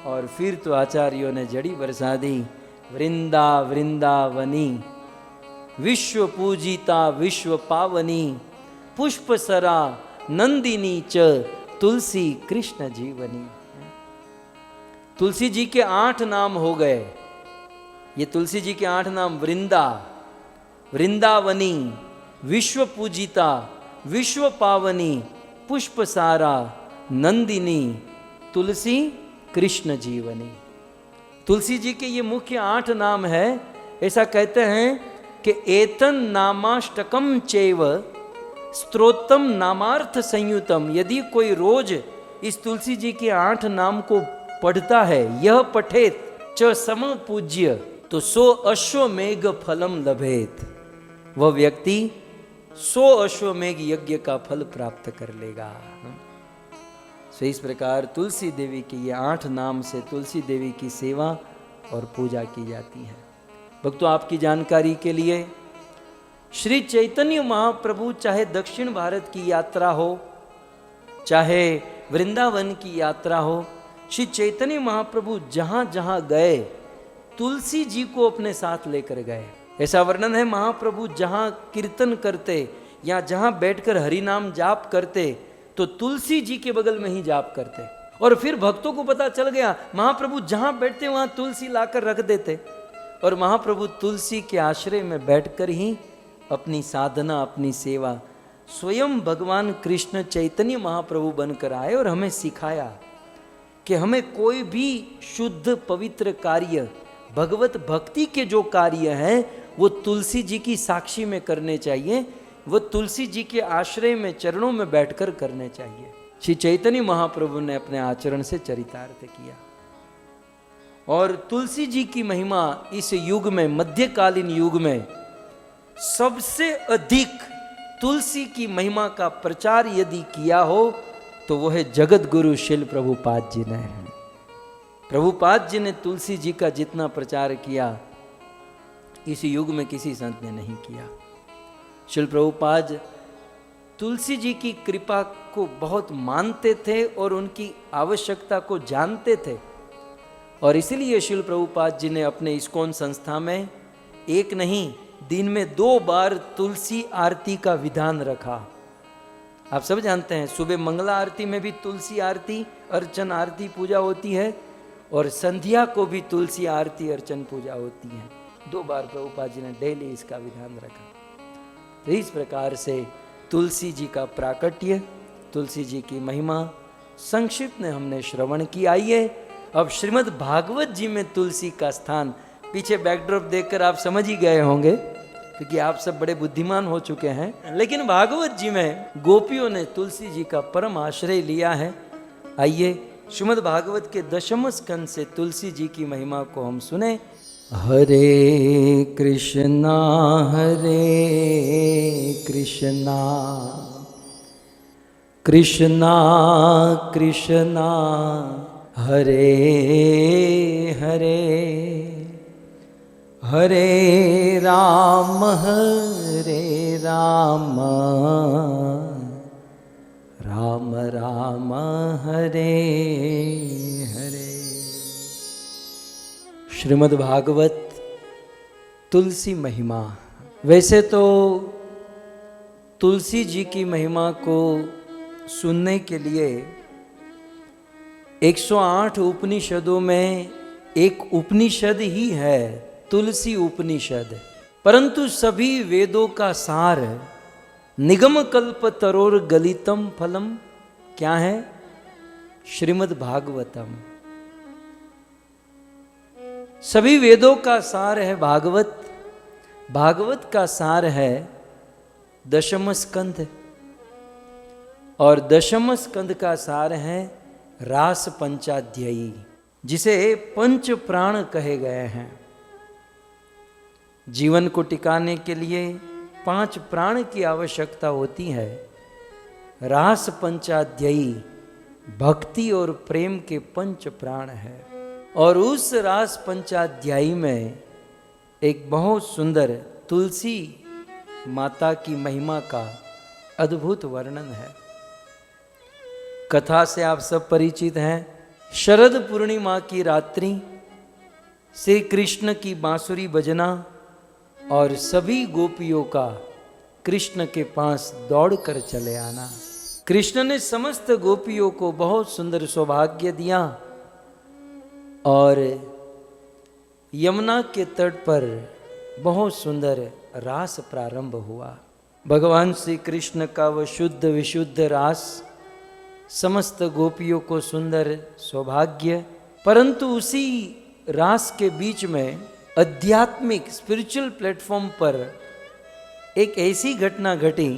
और फिर तो आचार्यों ने जड़ी बरसा दी। वृंदा वृंदावनी विश्व पूजिता विश्व पावनी, पुष्प सरा नंदिनी च तुलसी कृष्ण जीवनी। तुलसी जी के 8 नाम हो गए। ये तुलसी जी के 8 नाम वृंदा, वृंदावनी, विश्व पूजिता, विश्व पावनी, पुष्प सारा, नंदिनी, तुलसी कृष्ण जीवनी। तुलसी जी के ये मुख्य 8 नाम है। ऐसा कहते हैं कि एतन नामाष्टकम चैव स्तोत्रम नामार्थ संयुतम। यदि कोई रोज इस तुलसी जी के 8 नाम को पढ़ता है, यह पठेत च सम पूज्य तो 100 अश्वमेघ फलम लभेत, वह व्यक्ति 100 अश्वमेघ यज्ञ का फल प्राप्त कर लेगा। सो इस प्रकार तुलसी देवी के ये 8 नाम से तुलसी देवी की सेवा और पूजा की जाती है। भक्तों, आपकी जानकारी के लिए श्री चैतन्य महाप्रभु चाहे दक्षिण भारत की यात्रा हो, चाहे वृंदावन की यात्रा हो, श्री चैतन्य महाप्रभु जहां जहां गए तुलसी जी को अपने साथ लेकर गए। ऐसा वर्णन है, महाप्रभु जहां कीर्तन करते या जहां बैठकर हरि नाम जाप करते तो तुलसी जी के बगल में ही जाप करते। और फिर भक्तों को पता चल गया, महाप्रभु जहां बैठते वहां तुलसी लाकर रख देते और महाप्रभु तुलसी के आश्रय में बैठकर ही अपनी साधना, अपनी सेवा, स्वयं भगवान कृष्ण चैतन्य महाप्रभु बनकर आए और हमें सिखाया कि हमें कोई भी शुद्ध पवित्र कार्य, भगवत भक्ति के जो कार्य हैं वो तुलसी जी की साक्षी में करने चाहिए, वो तुलसी जी के आश्रय में, चरणों में बैठकर करने चाहिए। श्री चैतन्य महाप्रभु ने अपने आचरण से चरितार्थ किया। और तुलसी जी की महिमा इस युग में, मध्यकालीन युग में सबसे अधिक तुलसी की महिमा का प्रचार यदि किया हो तो वो है जगत गुरु शिल प्रभुपाद जी ने। प्रभुपाद जी ने तुलसी जी का जितना प्रचार किया इस युग में किसी संत ने नहीं किया। शिल प्रभुपाद तुलसी जी की कृपा को बहुत मानते थे और उनकी आवश्यकता को जानते थे, और इसीलिए शिल प्रभुपाद जी ने अपने इस्कॉन संस्था में एक नहीं, दिन में 2 बार तुलसी आरती का विधान रखा। आप सब जानते हैं, सुबह मंगला आरती में भी तुलसी आरती, अर्चन आरती पूजा होती है, और संध्या को भी तुलसी आरती अर्चन पूजा होती है। 2 बार प्रभुपाद जी ने डेली इसका विधान रखा। तो इस प्रकार से तुलसी जी का प्राकट्य, तुलसी जी की महिमा संक्षिप्त में हमने श्रवण की। आइए अब श्रीमद् भागवत जी में तुलसी का स्थान, पीछे बैकड्रॉप देखकर आप समझ ही गए होंगे क्योंकि आप सब बड़े बुद्धिमान हो चुके हैं, लेकिन भागवत जी में गोपियों ने तुलसी जी का परम आश्रय लिया है। आइए श्रीमद् भागवत के 10वें स्कंद से तुलसी जी की महिमा को हम सुने। हरे कृष्णा कृष्णा कृष्णा हरे हरे, हरे राम राम राम हरे हरे। श्रीमद् भागवत तुलसी महिमा। वैसे तो तुलसी जी की महिमा को सुनने के लिए 108 उपनिषदों में एक उपनिषद ही है, तुलसी उपनिषद। परंतु सभी वेदों का सार निगम कल्प तरोर गलितम फलम क्या है? श्रीमद् भागवतम। सभी वेदों का सार है भागवत, भागवत का सार है दशम स्कंध, और दशम स्कंध का सार है रास पंचाध्यायी, जिसे पंच प्राण कहे गए हैं। जीवन को टिकाने के लिए 5 प्राण की आवश्यकता होती है। रास पंचाध्यायी भक्ति और प्रेम के 5 प्राण है। और उस रास पंचाध्यायी में एक बहुत सुंदर तुलसी माता की महिमा का अद्भुत वर्णन है। कथा से आप सब परिचित हैं। शरद पूर्णिमा की रात्रि श्री कृष्ण की बांसुरी बजना और सभी गोपियों का कृष्ण के पास दौड़कर चले आना। कृष्ण ने समस्त गोपियों को बहुत सुंदर सौभाग्य दिया और यमुना के तट पर बहुत सुंदर रास प्रारंभ हुआ। भगवान श्री कृष्ण का वह शुद्ध विशुद्ध रास समस्त गोपियों को सुंदर सौभाग्य। परंतु उसी रास के बीच में आध्यात्मिक स्पिरिचुअल प्लेटफॉर्म पर एक ऐसी घटना घटी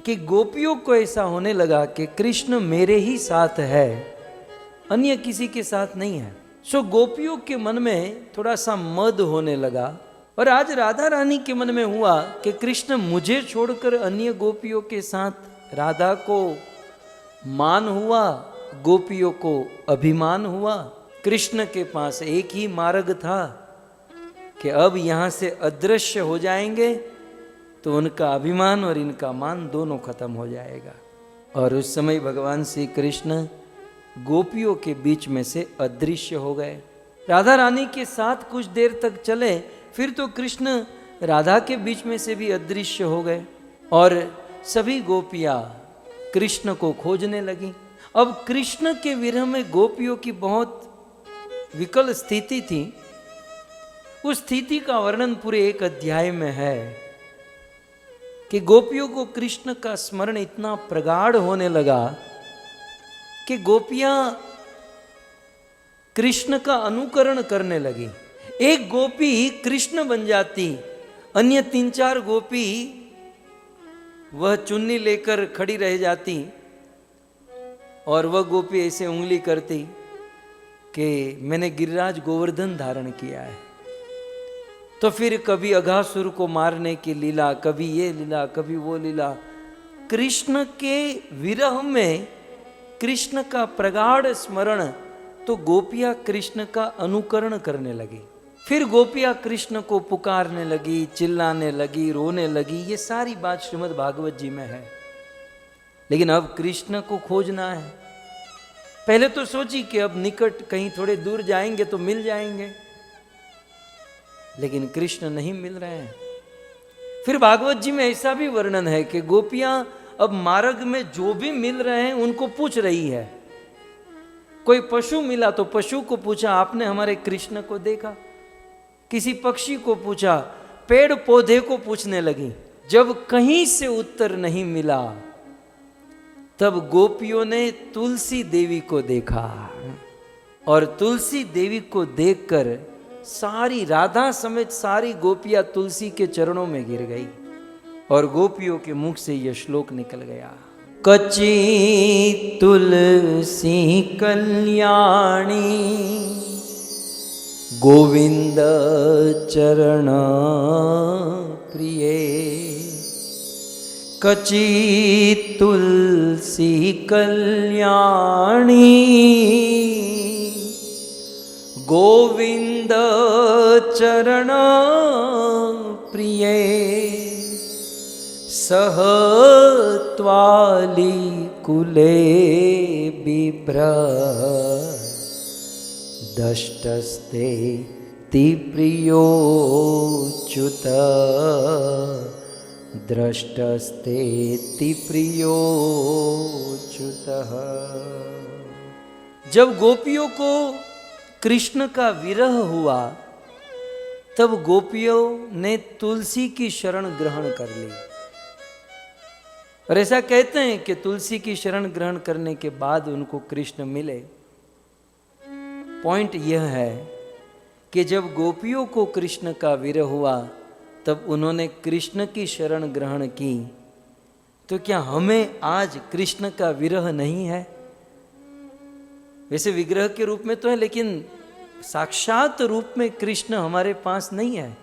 कि गोपियों को ऐसा होने लगा कि कृष्ण मेरे ही साथ है, अन्य किसी के साथ नहीं है। सो गोपियों के मन में थोड़ा सा मद होने लगा। और आज राधा रानी के मन में हुआ कि कृष्ण मुझे छोड़कर अन्य गोपियों के साथ। राधा को मान हुआ, गोपियों को अभिमान हुआ। कृष्ण के पास एक ही मार्ग था कि अब यहाँ से अदृश्य हो जाएंगे तो उनका अभिमान और इनका मान दोनों खत्म हो जाएगा। और उस समय भगवान श्री कृष्ण गोपियों के बीच में से अदृश्य हो गए। राधा रानी के साथ कुछ देर तक चले, फिर तो कृष्ण राधा के बीच में से भी अदृश्य हो गए और सभी गोपियां कृष्ण को खोजने लगी। अब कृष्ण के विरह में गोपियों की बहुत विकल स्थिति थी। उस स्थिति का वर्णन पूरे एक अध्याय में है कि गोपियों को कृष्ण का स्मरण इतना प्रगाढ़ होने लगा कि गोपियां कृष्ण का अनुकरण करने लगी। एक गोपी कृष्ण बन जाती, अन्य 3-4 गोपी वह चुन्नी लेकर खड़ी रह जाती और वह गोपी ऐसे उंगली करती कि मैंने गिरिराज गोवर्धन धारण किया है। तो फिर कभी अघासुर को मारने की लीला, कभी ये लीला, कभी वो लीला। कृष्ण के विरह में कृष्ण का प्रगाढ़ स्मरण, तो गोपियां कृष्ण का अनुकरण करने लगी। फिर गोपियां कृष्ण को पुकारने लगी, चिल्लाने लगी, रोने लगी। ये सारी बात श्रीमद् भागवत जी में है। लेकिन अब कृष्ण को खोजना है। पहले तो सोची कि अब निकट कहीं थोड़े दूर जाएंगे तो मिल जाएंगे, लेकिन कृष्ण नहीं मिल रहे हैं। फिर भागवत जी में ऐसा भी वर्णन है कि गोपियां अब मार्ग में जो भी मिल रहे हैं उनको पूछ रही है। कोई पशु मिला तो पशु को पूछा, आपने हमारे कृष्ण को देखा? किसी पक्षी को पूछा, पेड़ पौधे को पूछने लगी। जब कहीं से उत्तर नहीं मिला तब गोपियों ने तुलसी देवी को देखा और तुलसी देवी को देखकर सारी राधा समेत सारी गोपियां तुलसी के चरणों में गिर गई और गोपियों के मुख से यह श्लोक निकल गया। कची तुलसी कल्याणी गोविंद चरण प्रिये। कची तुलसी कल्याणी गोविंद चरण प्रिये। सह त्वाली कुले बिभ्र दष्टस्ते प्रियोच्युत दृष्टस्तेति प्रियोच्युतः। जब गोपियों को कृष्ण का विरह हुआ तब गोपियों ने तुलसी की शरण ग्रहण कर ली। और ऐसा कहते हैं कि तुलसी की शरण ग्रहण करने के बाद उनको कृष्ण मिले। पॉइंट यह है कि जब गोपियों को कृष्ण का विरह हुआ तब उन्होंने कृष्ण की शरण ग्रहण की, तो क्या हमें आज कृष्ण का विरह नहीं है? वैसे विग्रह के रूप में तो है, लेकिन साक्षात रूप में कृष्ण हमारे पास नहीं है।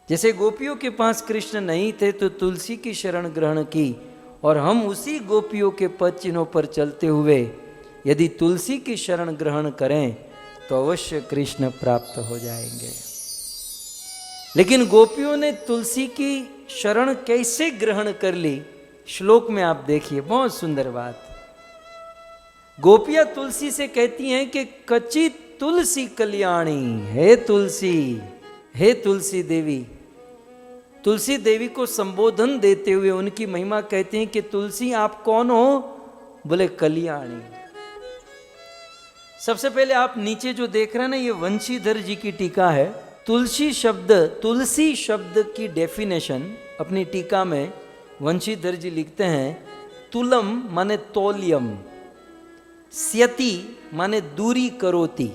जैसे गोपियों के पास कृष्ण नहीं थे तो तुलसी की शरण ग्रहण की, और हम उसी गोपियों के पद चिन्हों पर चलते हुए यदि तुलसी की शरण ग्रहण करें तो अवश्य कृष्ण प्राप्त हो जाएंगे। लेकिन गोपियों ने तुलसी की शरण कैसे ग्रहण कर ली, श्लोक में आप देखिए, बहुत सुंदर बात। गोपियां तुलसी से कहती हैं कि कच्ची तुलसी कल्याणी, हे तुलसी देवी। तुलसी देवी को संबोधन देते हुए उनकी महिमा कहते हैं कि तुलसी आप कौन हो? बोले कल्याणी। सबसे पहले आप नीचे जो देख रहे हैं ना, ये वंशीधर जी की टीका है। तुलसी शब्द की डेफिनेशन अपनी टीका में वंशीधर जी लिखते हैं, तुलम माने तौल्यम, स्यति माने दूरी करोति,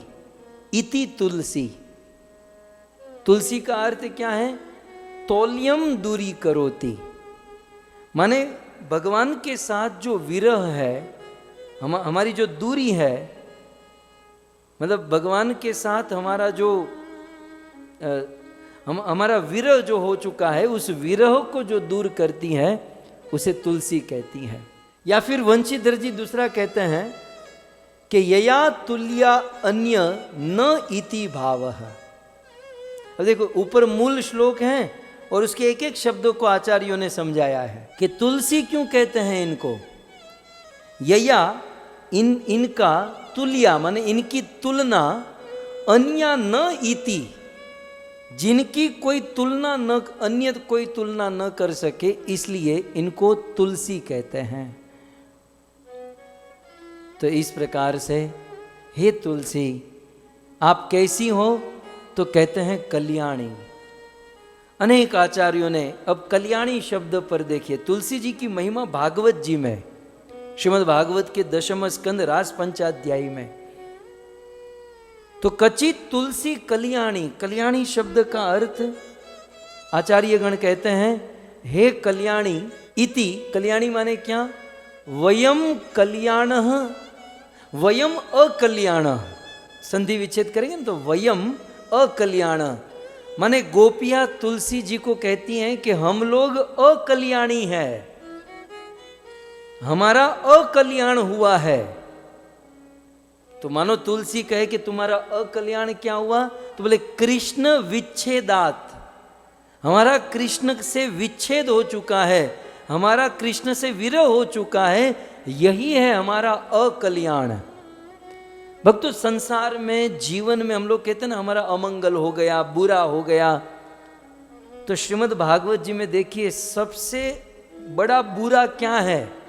इति तुलसी। तुलसी का अर्थ क्या है? तौल्यम दूरी करोति, माने भगवान के साथ जो विरह है, हमारी जो दूरी है, मतलब भगवान के साथ हमारा जो हमारा विरह जो हो चुका है, उस विरह को जो दूर करती है उसे तुलसी कहती है। या फिर वंशीधर जी दूसरा कहते हैं कि यया तुल्या अन्य न इति भावः। अब देखो, ऊपर मूल श्लोक है और उसके एक एक शब्दों को आचार्यों ने समझाया है कि तुलसी क्यों कहते हैं इनको। यया इनका तुल्या माने इनकी तुलना, अन्य न इति, जिनकी कोई तुलना न, अन्य कोई तुलना न कर सके, इसलिए इनको तुलसी कहते हैं। तो इस प्रकार से हे तुलसी आप कैसी हो? तो कहते हैं कल्याणी। अनेक आचार्यों ने अब कल्याणी शब्द पर देखिए, तुलसी जी की महिमा भागवत जी में, श्रीमद् भागवत के 10वें स्कंद रास पंचाध्यायी में। तो कचित तुलसी कल्याणी, कल्याणी शब्द का अर्थ आचार्यगण कहते हैं हे कल्याणी इति, कल्याणी माने क्या? वयम कल्याण, वयम अकल्याण, संधि विच्छेद करेंगे ना तो वयम अकल्याण, माने गोपियां तुलसी जी को कहती हैं कि हम लोग अकल्याणी हैं, हमारा अकल्याण हुआ है। तो मानो तुलसी कहे कि तुम्हारा अकल्याण क्या हुआ? तो बोले कृष्ण विच्छेदात, हमारा कृष्ण से विच्छेद हो चुका है, हमारा कृष्ण से विरह हो चुका है, यही है हमारा अकल्याण। भक्तों, संसार में, जीवन में हम लोग कहते हैं ना हमारा अमंगल हो गया, बुरा हो गया। तो श्रीमद् भागवत जी में देखिए सबसे बड़ा बुरा क्या है,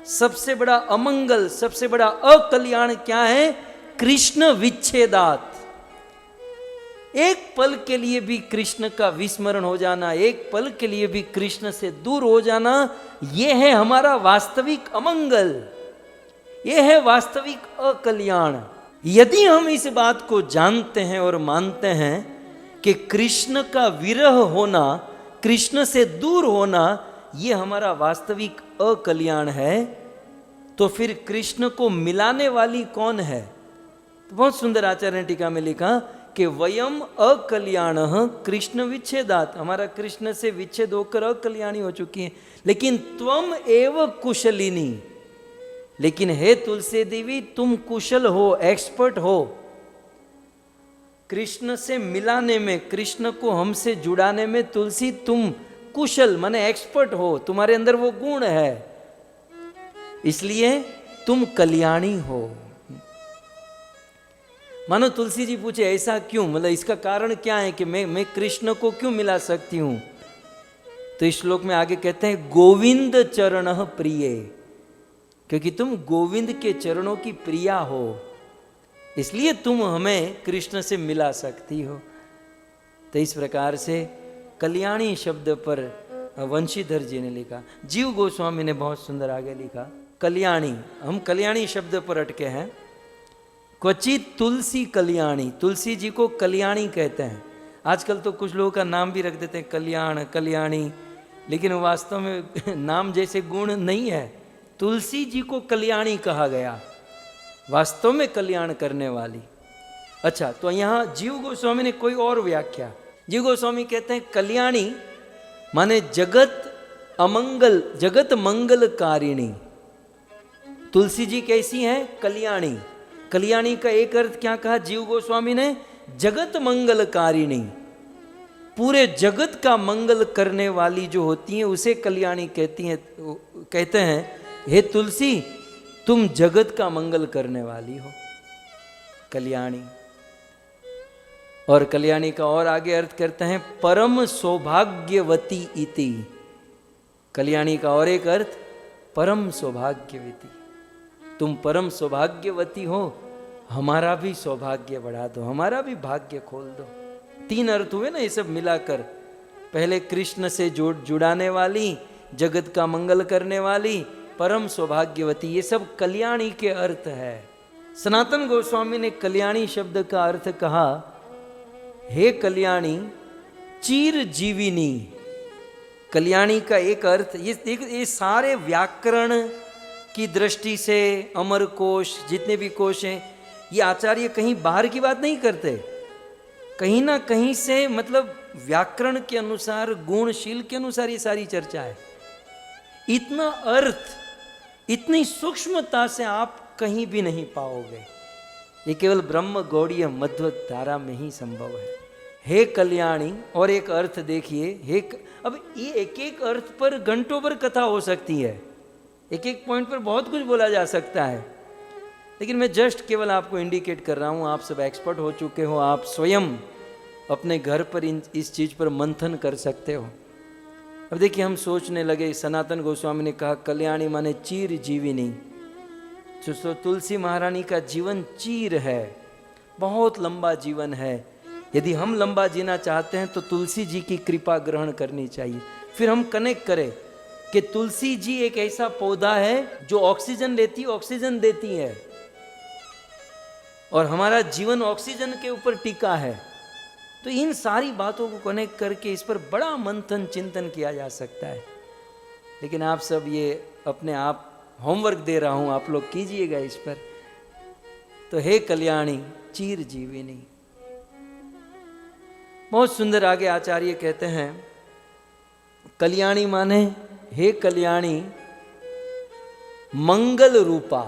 सबसे बड़ा अमंगल, सबसे बड़ा अकल्याण क्या है? कृष्ण विच्छेदात। एक पल के लिए भी कृष्ण का विस्मरण हो जाना, एक पल के लिए भी कृष्ण से दूर हो जाना, यह है हमारा वास्तविक अमंगल, यह है वास्तविक अकल्याण। यदि हम इस बात को जानते हैं और मानते हैं कि कृष्ण का विरह होना, कृष्ण से दूर होना, यह हमारा वास्तविक अकल्याण है, तो फिर कृष्ण को मिलाने वाली कौन है? तो बहुत सुंदर आचार्य ने टीका में लिखा कि वयम अकल्याण कृष्ण विच्छेदात, हमारा कृष्ण से विच्छेद होकर अकल्याणी हो चुकी है। लेकिन त्वम एव कुशलिनी, लेकिन हे तुलसी देवी तुम कुशल हो, एक्सपर्ट हो कृष्ण से मिलाने में, कृष्ण को हमसे जुड़ाने में। तुलसी तुम कुशल माने एक्सपर्ट हो, तुम्हारे अंदर वो गुण है, इसलिए तुम कल्याणी हो। मानो तुलसी जी पूछे ऐसा क्यों, मतलब इसका कारण क्या है कि मैं कृष्ण को क्यों मिला सकती हूं। तो इस श्लोक में आगे कहते हैं गोविंद चरण प्रिय, क्योंकि तुम गोविंद के चरणों की प्रिया हो, इसलिए तुम हमें कृष्ण से मिला सकती हो। तो इस प्रकार से कल्याणी शब्द पर वंशीधर जी ने लिखा। जीव गोस्वामी ने बहुत सुंदर आगे लिखा कल्याणी। हम कल्याणी शब्द पर अटके हैं। क्वचित तुलसी कल्याणी, तुलसी जी को कल्याणी कहते हैं। आजकल तो कुछ लोगों का नाम भी रख देते हैं कल्याण, कल्याणी, लेकिन वास्तव में नाम जैसे गुण नहीं है। तुलसी जी को कल्याणी कहा गया, वास्तव में कल्याण करने वाली। अच्छा, तो यहाँ जीव गोस्वामी ने कोई और व्याख्या। जीव गोस्वामी कहते हैं कल्याणी माने जगत अमंगल, जगत मंगलकारिणी। तुलसी जी कैसी हैं? कल्याणी। कल्याणी का एक अर्थ क्या कहा जीव गोस्वामी ने? जगत मंगलकारिणी। पूरे जगत का मंगल करने वाली जो होती हैं उसे कल्याणी कहती हैं। कहते हैं हे तुलसी तुम जगत का मंगल करने वाली हो, कल्याणी। और कल्याणी का और आगे अर्थ करते हैं परम सौभाग्यवती इति। कल्याणी का और एक अर्थ परम सौभाग्यवती, तुम परम सौभाग्यवती हो, हमारा भी सौभाग्य बढ़ा दो, हमारा भी भाग्य खोल दो। तीन अर्थ हुए ना ये सब मिलाकर। पहले कृष्ण से जुड़ाने वाली, जगत का मंगल करने वाली, परम सौभाग्यवती, ये सब कल्याणी के अर्थ है। सनातन गोस्वामी ने कल्याणी शब्द का अर्थ कहा हे कल्याणी चीर जीविनी। कल्याणी का एक अर्थ ये सारे व्याकरण की दृष्टि से अमर कोश, जितने भी कोश हैं, ये आचार्य कहीं बाहर की बात नहीं करते, कहीं ना कहीं से मतलब व्याकरण के अनुसार, गुणशील के अनुसार ये सारी चर्चा है। इतना अर्थ इतनी सूक्ष्मता से आप कहीं भी नहीं पाओगे। ये केवल ब्रह्म गौड़ीय मध्व धारा में ही संभव है। हे कल्याणी, और एक अर्थ देखिए, अब ये एक एक अर्थ पर घंटों भर कथा हो सकती है, एक एक पॉइंट पर बहुत कुछ बोला जा सकता है, लेकिन मैं जस्ट केवल आपको इंडिकेट कर रहा हूँ। आप सब एक्सपर्ट हो चुके हो, आप स्वयं अपने घर पर इस चीज़ पर मंथन कर सकते हो। अब देखिए हम सोचने लगे, सनातन गोस्वामी ने कहा कल्याणी माने चीर जीविनी। तो तुलसी महारानी का जीवन चीर है, बहुत लंबा जीवन है। यदि हम लंबा जीना चाहते हैं तो तुलसी जी की कृपा ग्रहण करनी चाहिए। फिर हम कनेक्ट करें कि तुलसी जी एक ऐसा पौधा है जो ऑक्सीजन लेती, ऑक्सीजन देती है, और हमारा जीवन ऑक्सीजन के ऊपर टिका है। तो इन सारी बातों को कनेक्ट करके इस पर बड़ा मंथन चिंतन किया जा सकता है। लेकिन आप सब ये अपने आप होमवर्क दे रहा हूं, आप लोग कीजिएगा इस पर। तो हे कल्याणी चीर जीविनी, बहुत सुंदर आगे आचार्य कहते हैं कल्याणी माने हे कल्याणी मंगल रूपा।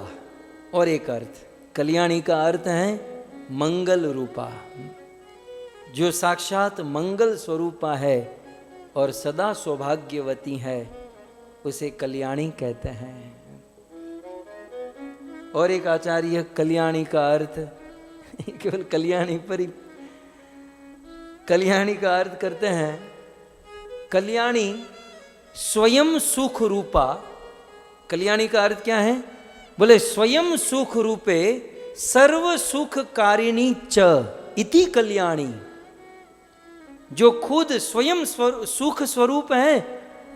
और एक अर्थ कल्याणी का अर्थ है मंगल रूपा, जो साक्षात मंगल स्वरूपा है और सदा सौभाग्यवती है, उसे कल्याणी कहते हैं। और एक आचार्य कल्याणी का अर्थ केवल कल्याणी पर ही, कल्याणी का अर्थ करते हैं कल्याणी स्वयं सुख रूपा। कल्याणी का अर्थ क्या है? बोले स्वयं सुख रूपे सर्व सुख कारिणी च इति कल्याणी। जो खुद स्वयं सुख स्वरूप है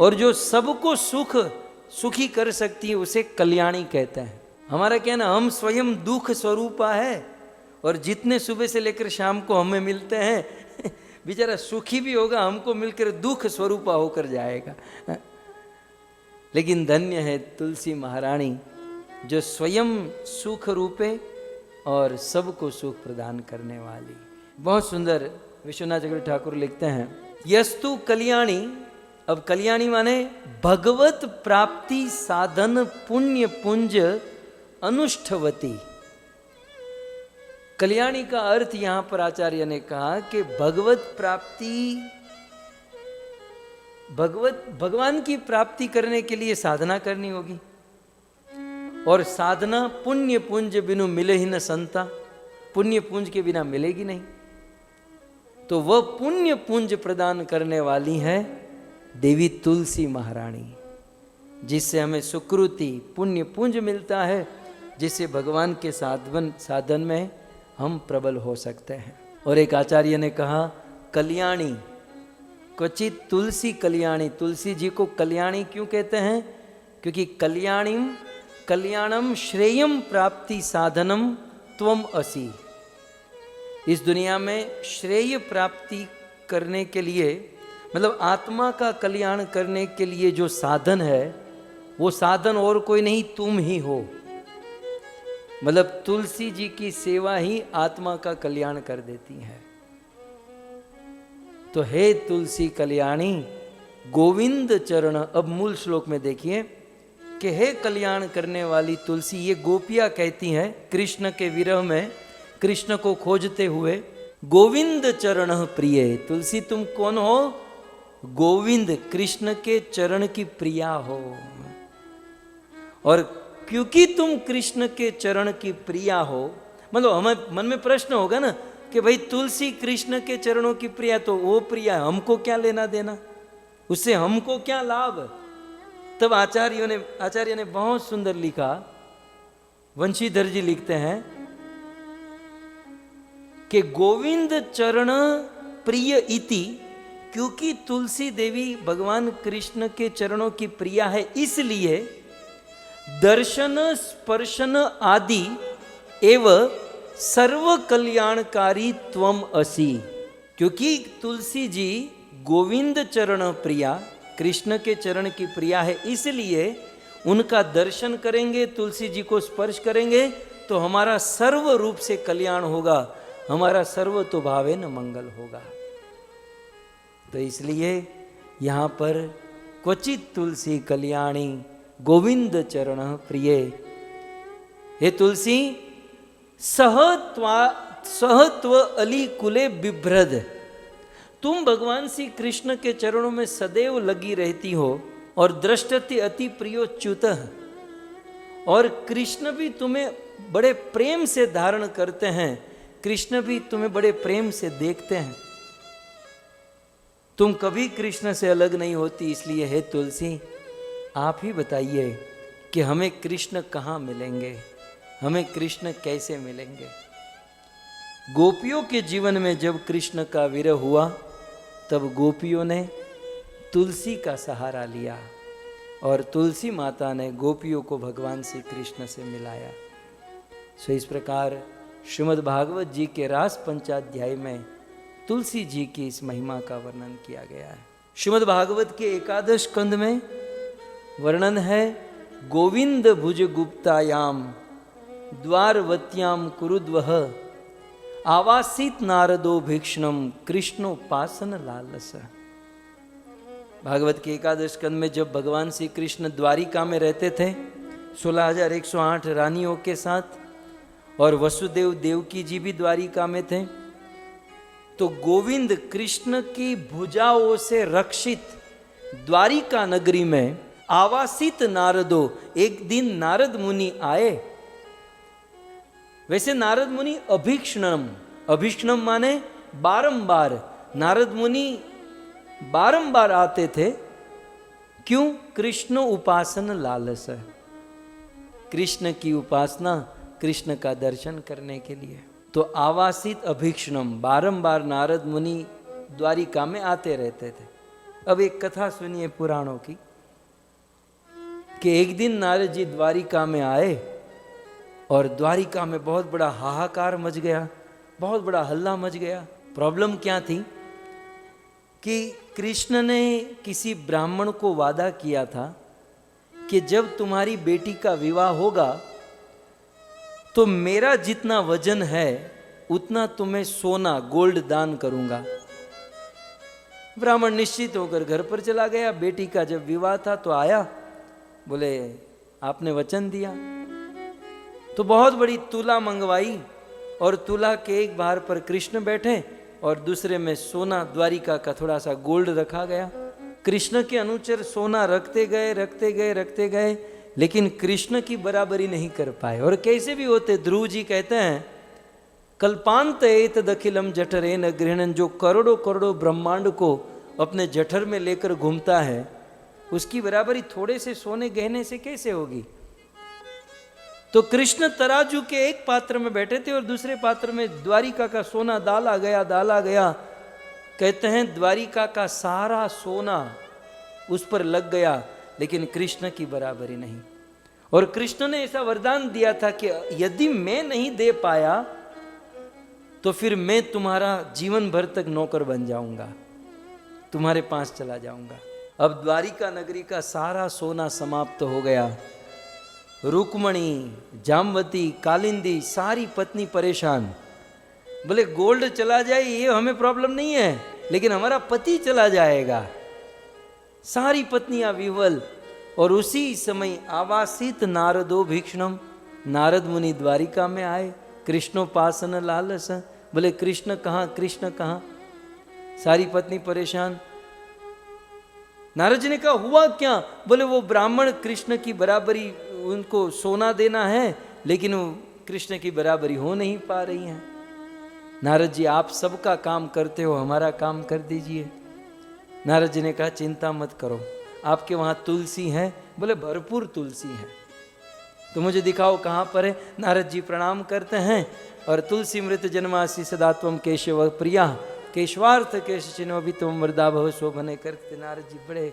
और जो सबको सुखी कर सकती है, उसे कल्याणी कहते हैं। हमारा क्या ना, हम स्वयं दुख स्वरूपा है, और जितने सुबह से लेकर शाम को हमें मिलते हैं बेचारा सुखी भी होगा, हमको मिलकर दुख स्वरूपा होकर जाएगा। लेकिन धन्य है तुलसी महारानी जो स्वयं सुख रूपे और सबको सुख प्रदान करने वाली। बहुत सुंदर विश्वनाथ चक्रवर्ती ठाकुर लिखते हैं यस्तु कल्याणी। अब कल्याणी माने भगवत प्राप्ति साधन पुण्य पुंज अनुष्ठवती। कल्याणी का अर्थ यहां पर आचार्य ने कहा कि भगवत प्राप्ति, भगवान की प्राप्ति करने के लिए साधना करनी होगी, और साधना पुण्य पुंज बिनु मिले ही न संता। पुण्य पुंज के बिना मिलेगी नहीं। तो वह पुण्य पुंज प्रदान करने वाली है देवी तुलसी महारानी, जिससे हमें सुकृति पुण्य पुंज मिलता है, जिससे भगवान के साधन में हम प्रबल हो सकते हैं। और एक आचार्य ने कहा कल्याणी, क्वचित तुलसी कल्याणी। तुलसी जी को कल्याणी क्यों कहते हैं? क्योंकि कल्याणम श्रेयम प्राप्ति साधनम त्वम असि। इस दुनिया में श्रेय प्राप्ति करने के लिए, मतलब आत्मा का कल्याण करने के लिए जो साधन है, वो साधन और कोई नहीं, तुम ही हो। मतलब तुलसी जी की सेवा ही आत्मा का कल्याण कर देती है। तो हे तुलसी कल्याणी गोविंद चरण। अब मूल श्लोक में देखिए कि हे कल्याण करने वाली तुलसी, ये गोपियां कहती हैं कृष्ण के विरह में, कृष्ण को खोजते हुए, गोविंद चरण प्रिय। तुलसी तुम कौन हो? गोविंद कृष्ण के चरण की प्रिया हो। और क्योंकि तुम कृष्ण के चरण की प्रिया हो, मतलब हमें मन में प्रश्न होगा ना कि भाई तुलसी कृष्ण के चरणों की प्रिया, तो वो प्रिया, हमको क्या लेना देना, उससे हमको क्या लाभ? तब आचार्य ने बहुत सुंदर लिखा, वंशीधर जी लिखते हैं कि गोविंद चरण प्रिय इति, क्योंकि तुलसी देवी भगवान कृष्ण के चरणों की प्रिया है, इसलिए दर्शन स्पर्शन आदि एव सर्व कल्याणकारी त्वम असि। क्योंकि तुलसी जी गोविंद चरण प्रिया, कृष्ण के चरण की प्रिया है, इसलिए उनका दर्शन करेंगे, तुलसी जी को स्पर्श करेंगे तो हमारा सर्व रूप से कल्याण होगा, हमारा सर्व तो भावेन मंगल होगा। तो इसलिए यहाँ पर क्वचित तुलसी कल्याणी गोविंद चरण प्रिय। हे तुलसी सहत्व अली कुले बिभ्रद, तुम भगवान श्री कृष्ण के चरणों में सदैव लगी रहती हो, और दृष्टति अति प्रियोच्युत, और कृष्ण भी तुम्हें बड़े प्रेम से धारण करते हैं, कृष्ण भी तुम्हें बड़े प्रेम से देखते हैं, तुम कभी कृष्ण से अलग नहीं होती। इसलिए हे तुलसी आप ही बताइए कि हमें कृष्ण कहाँ मिलेंगे, हमें कृष्ण कैसे मिलेंगे। गोपियों के जीवन में जब कृष्ण का विरह हुआ, तब गोपियों ने तुलसी का सहारा लिया, और तुलसी माता ने गोपियों को भगवान श्री कृष्ण से मिलाया। सो इस प्रकार श्रीमद् भागवत जी के रास पंचाध्याय में तुलसी जी की इस महिमा का वर्णन किया गया है। श्रीमद् भागवत के एकादश स्कंद में वर्णन है गोविंद भुज गुप्तायाम द्वारवत्याम कुरुद्वह आवासित नारदो भिक्षणम कृष्णोपासन लालस। भागवत के एकादश स्कंद में जब भगवान श्री कृष्ण द्वारिका में रहते थे 16,108 रानियों के साथ, और वसुदेव देवकी जी भी द्वारिका में थे, तो गोविंद कृष्ण की भुजाओं से रक्षित द्वारिका नगरी में आवासित नारदो, एक दिन नारद मुनि आए। वैसे नारद मुनि अभीक्षणम माने बारंबार, नारद मुनि बारंबार आते थे। क्यों? कृष्ण उपासन लालस, कृष्ण की उपासना, कृष्ण का दर्शन करने के लिए। तो आवासित अभीक्षणम, बारंबार नारद मुनि द्वारिका में आते रहते थे। अब एक कथा सुनिए पुराणों की, कि एक दिन नारद जी द्वारिका में आए, और द्वारिका में बहुत बड़ा हाहाकार मच गया, बहुत बड़ा हल्ला मच गया। प्रॉब्लम क्या थी कि कृष्ण ने किसी ब्राह्मण को वादा किया था कि जब तुम्हारी बेटी का विवाह होगा तो मेरा जितना वजन है उतना तुम्हें सोना गोल्ड दान करूंगा। ब्राह्मण निश्चित होकर घर पर चला गया। बेटी का जब विवाह था तो आया, बोले आपने वचन दिया। तो बहुत बड़ी तुला मंगवाई, और तुला के एक भार पर कृष्ण बैठे और दूसरे में सोना, द्वारिका का थोड़ा सा गोल्ड रखा गया। कृष्ण के अनुचर सोना रखते गए, लेकिन कृष्ण की बराबरी नहीं कर पाए। और कैसे भी होते, ध्रुव जी कहते हैं कल्पांत एतदखिलम जठरेन गृहणन, जो करोड़ों करोड़ों ब्रह्मांड को अपने जठर में लेकर घूमता है, उसकी बराबरी थोड़े से सोने गहने से कैसे होगी। तो कृष्ण तराजू के एक पात्र में बैठे थे और दूसरे पात्र में द्वारिका का सोना डाला गया। कहते हैं द्वारिका का सारा सोना उस पर लग गया, लेकिन कृष्ण की बराबरी नहीं। और कृष्ण ने ऐसा वरदान दिया था कि यदि मैं नहीं दे पाया तो फिर मैं तुम्हारा जीवन भर तक नौकर बन जाऊंगा, तुम्हारे पास चला जाऊंगा। अब द्वारिका नगरी का सारा सोना समाप्त हो गया। रुक्मणी, जामवती, कालिंदी सारी पत्नी परेशान। बोले गोल्ड चला जाए ये हमें प्रॉब्लम नहीं है, लेकिन हमारा पति चला जाएगा। सारी पत्नियां विह्वल। और उसी समय आवासित नारदो भीक्षणम, नारद मुनि द्वारिका में आए। कृष्णोपासन लालस, बोले कृष्ण कहाँ, कृष्ण कहाँ। सारी पत्नी परेशान। नारद जी ने कहा हुआ क्या। बोले वो ब्राह्मण कृष्ण की बराबरी, उनको सोना देना है, लेकिन वो कृष्ण की बराबरी हो नहीं पा रही है। नारद जी आप सबका काम करते हो, हमारा काम कर दीजिए। नारद जी ने कहा चिंता मत करो, आपके वहाँ तुलसी है। बोले भरपूर तुलसी है, तो मुझे दिखाओ कहाँ पर है। नारद जी प्रणाम करते हैं और तुलसी मृत जन्मासी सदात्वम केशव प्रिया केशवार्थ केश चिन्ह भी तुम मृदा भव शोभने करते। नारद जी बड़े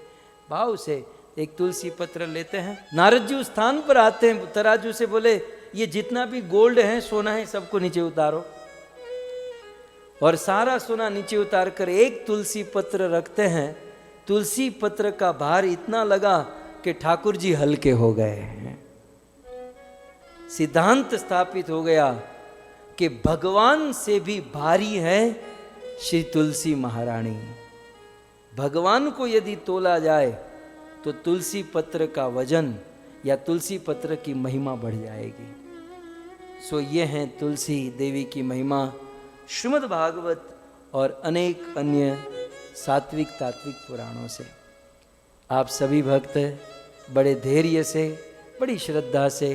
भाव से एक तुलसी पत्र लेते हैं। नारद जी उस स्थान पर आते हैं, तराजू से बोले ये जितना भी गोल्ड है, सोना है, सबको नीचे उतारो। और सारा सोना नीचे उतार कर एक तुलसी पत्र रखते हैं। तुलसी पत्र का भार इतना लगा कि ठाकुर जी हल्के हो गए हैं। सिद्धांत स्थापित हो गया कि भगवान से भी भारी है श्री तुलसी महारानी। भगवान को यदि तोला जाए तो तुलसी पत्र का वजन या तुलसी पत्र की महिमा बढ़ जाएगी। सो ये हैं तुलसी देवी की महिमा। श्रीमद् भागवत और अनेक अन्य सात्विक तात्विक पुराणों से आप सभी भक्त बड़े धैर्य से, बड़ी श्रद्धा से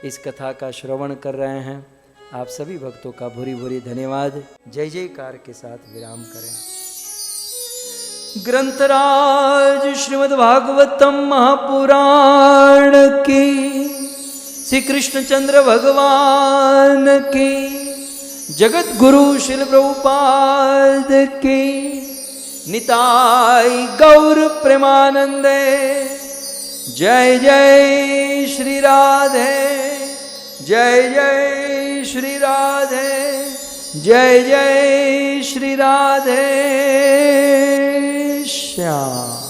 इस कथा का श्रवण कर रहे हैं। आप सभी भक्तों का भूरी भूरी धन्यवाद। जय जयकार के साथ विराम करें। ग्रंथराज श्रीमद् भागवतम महापुराण की, श्री कृष्णचंद्र भगवान की, जगत गुरु श्रील प्रभुपाद की, निताय गौर प्रेमानंदे। जय जय श्री राधे, जय जय श्री राधे, जय जय श्री राधे श्याम।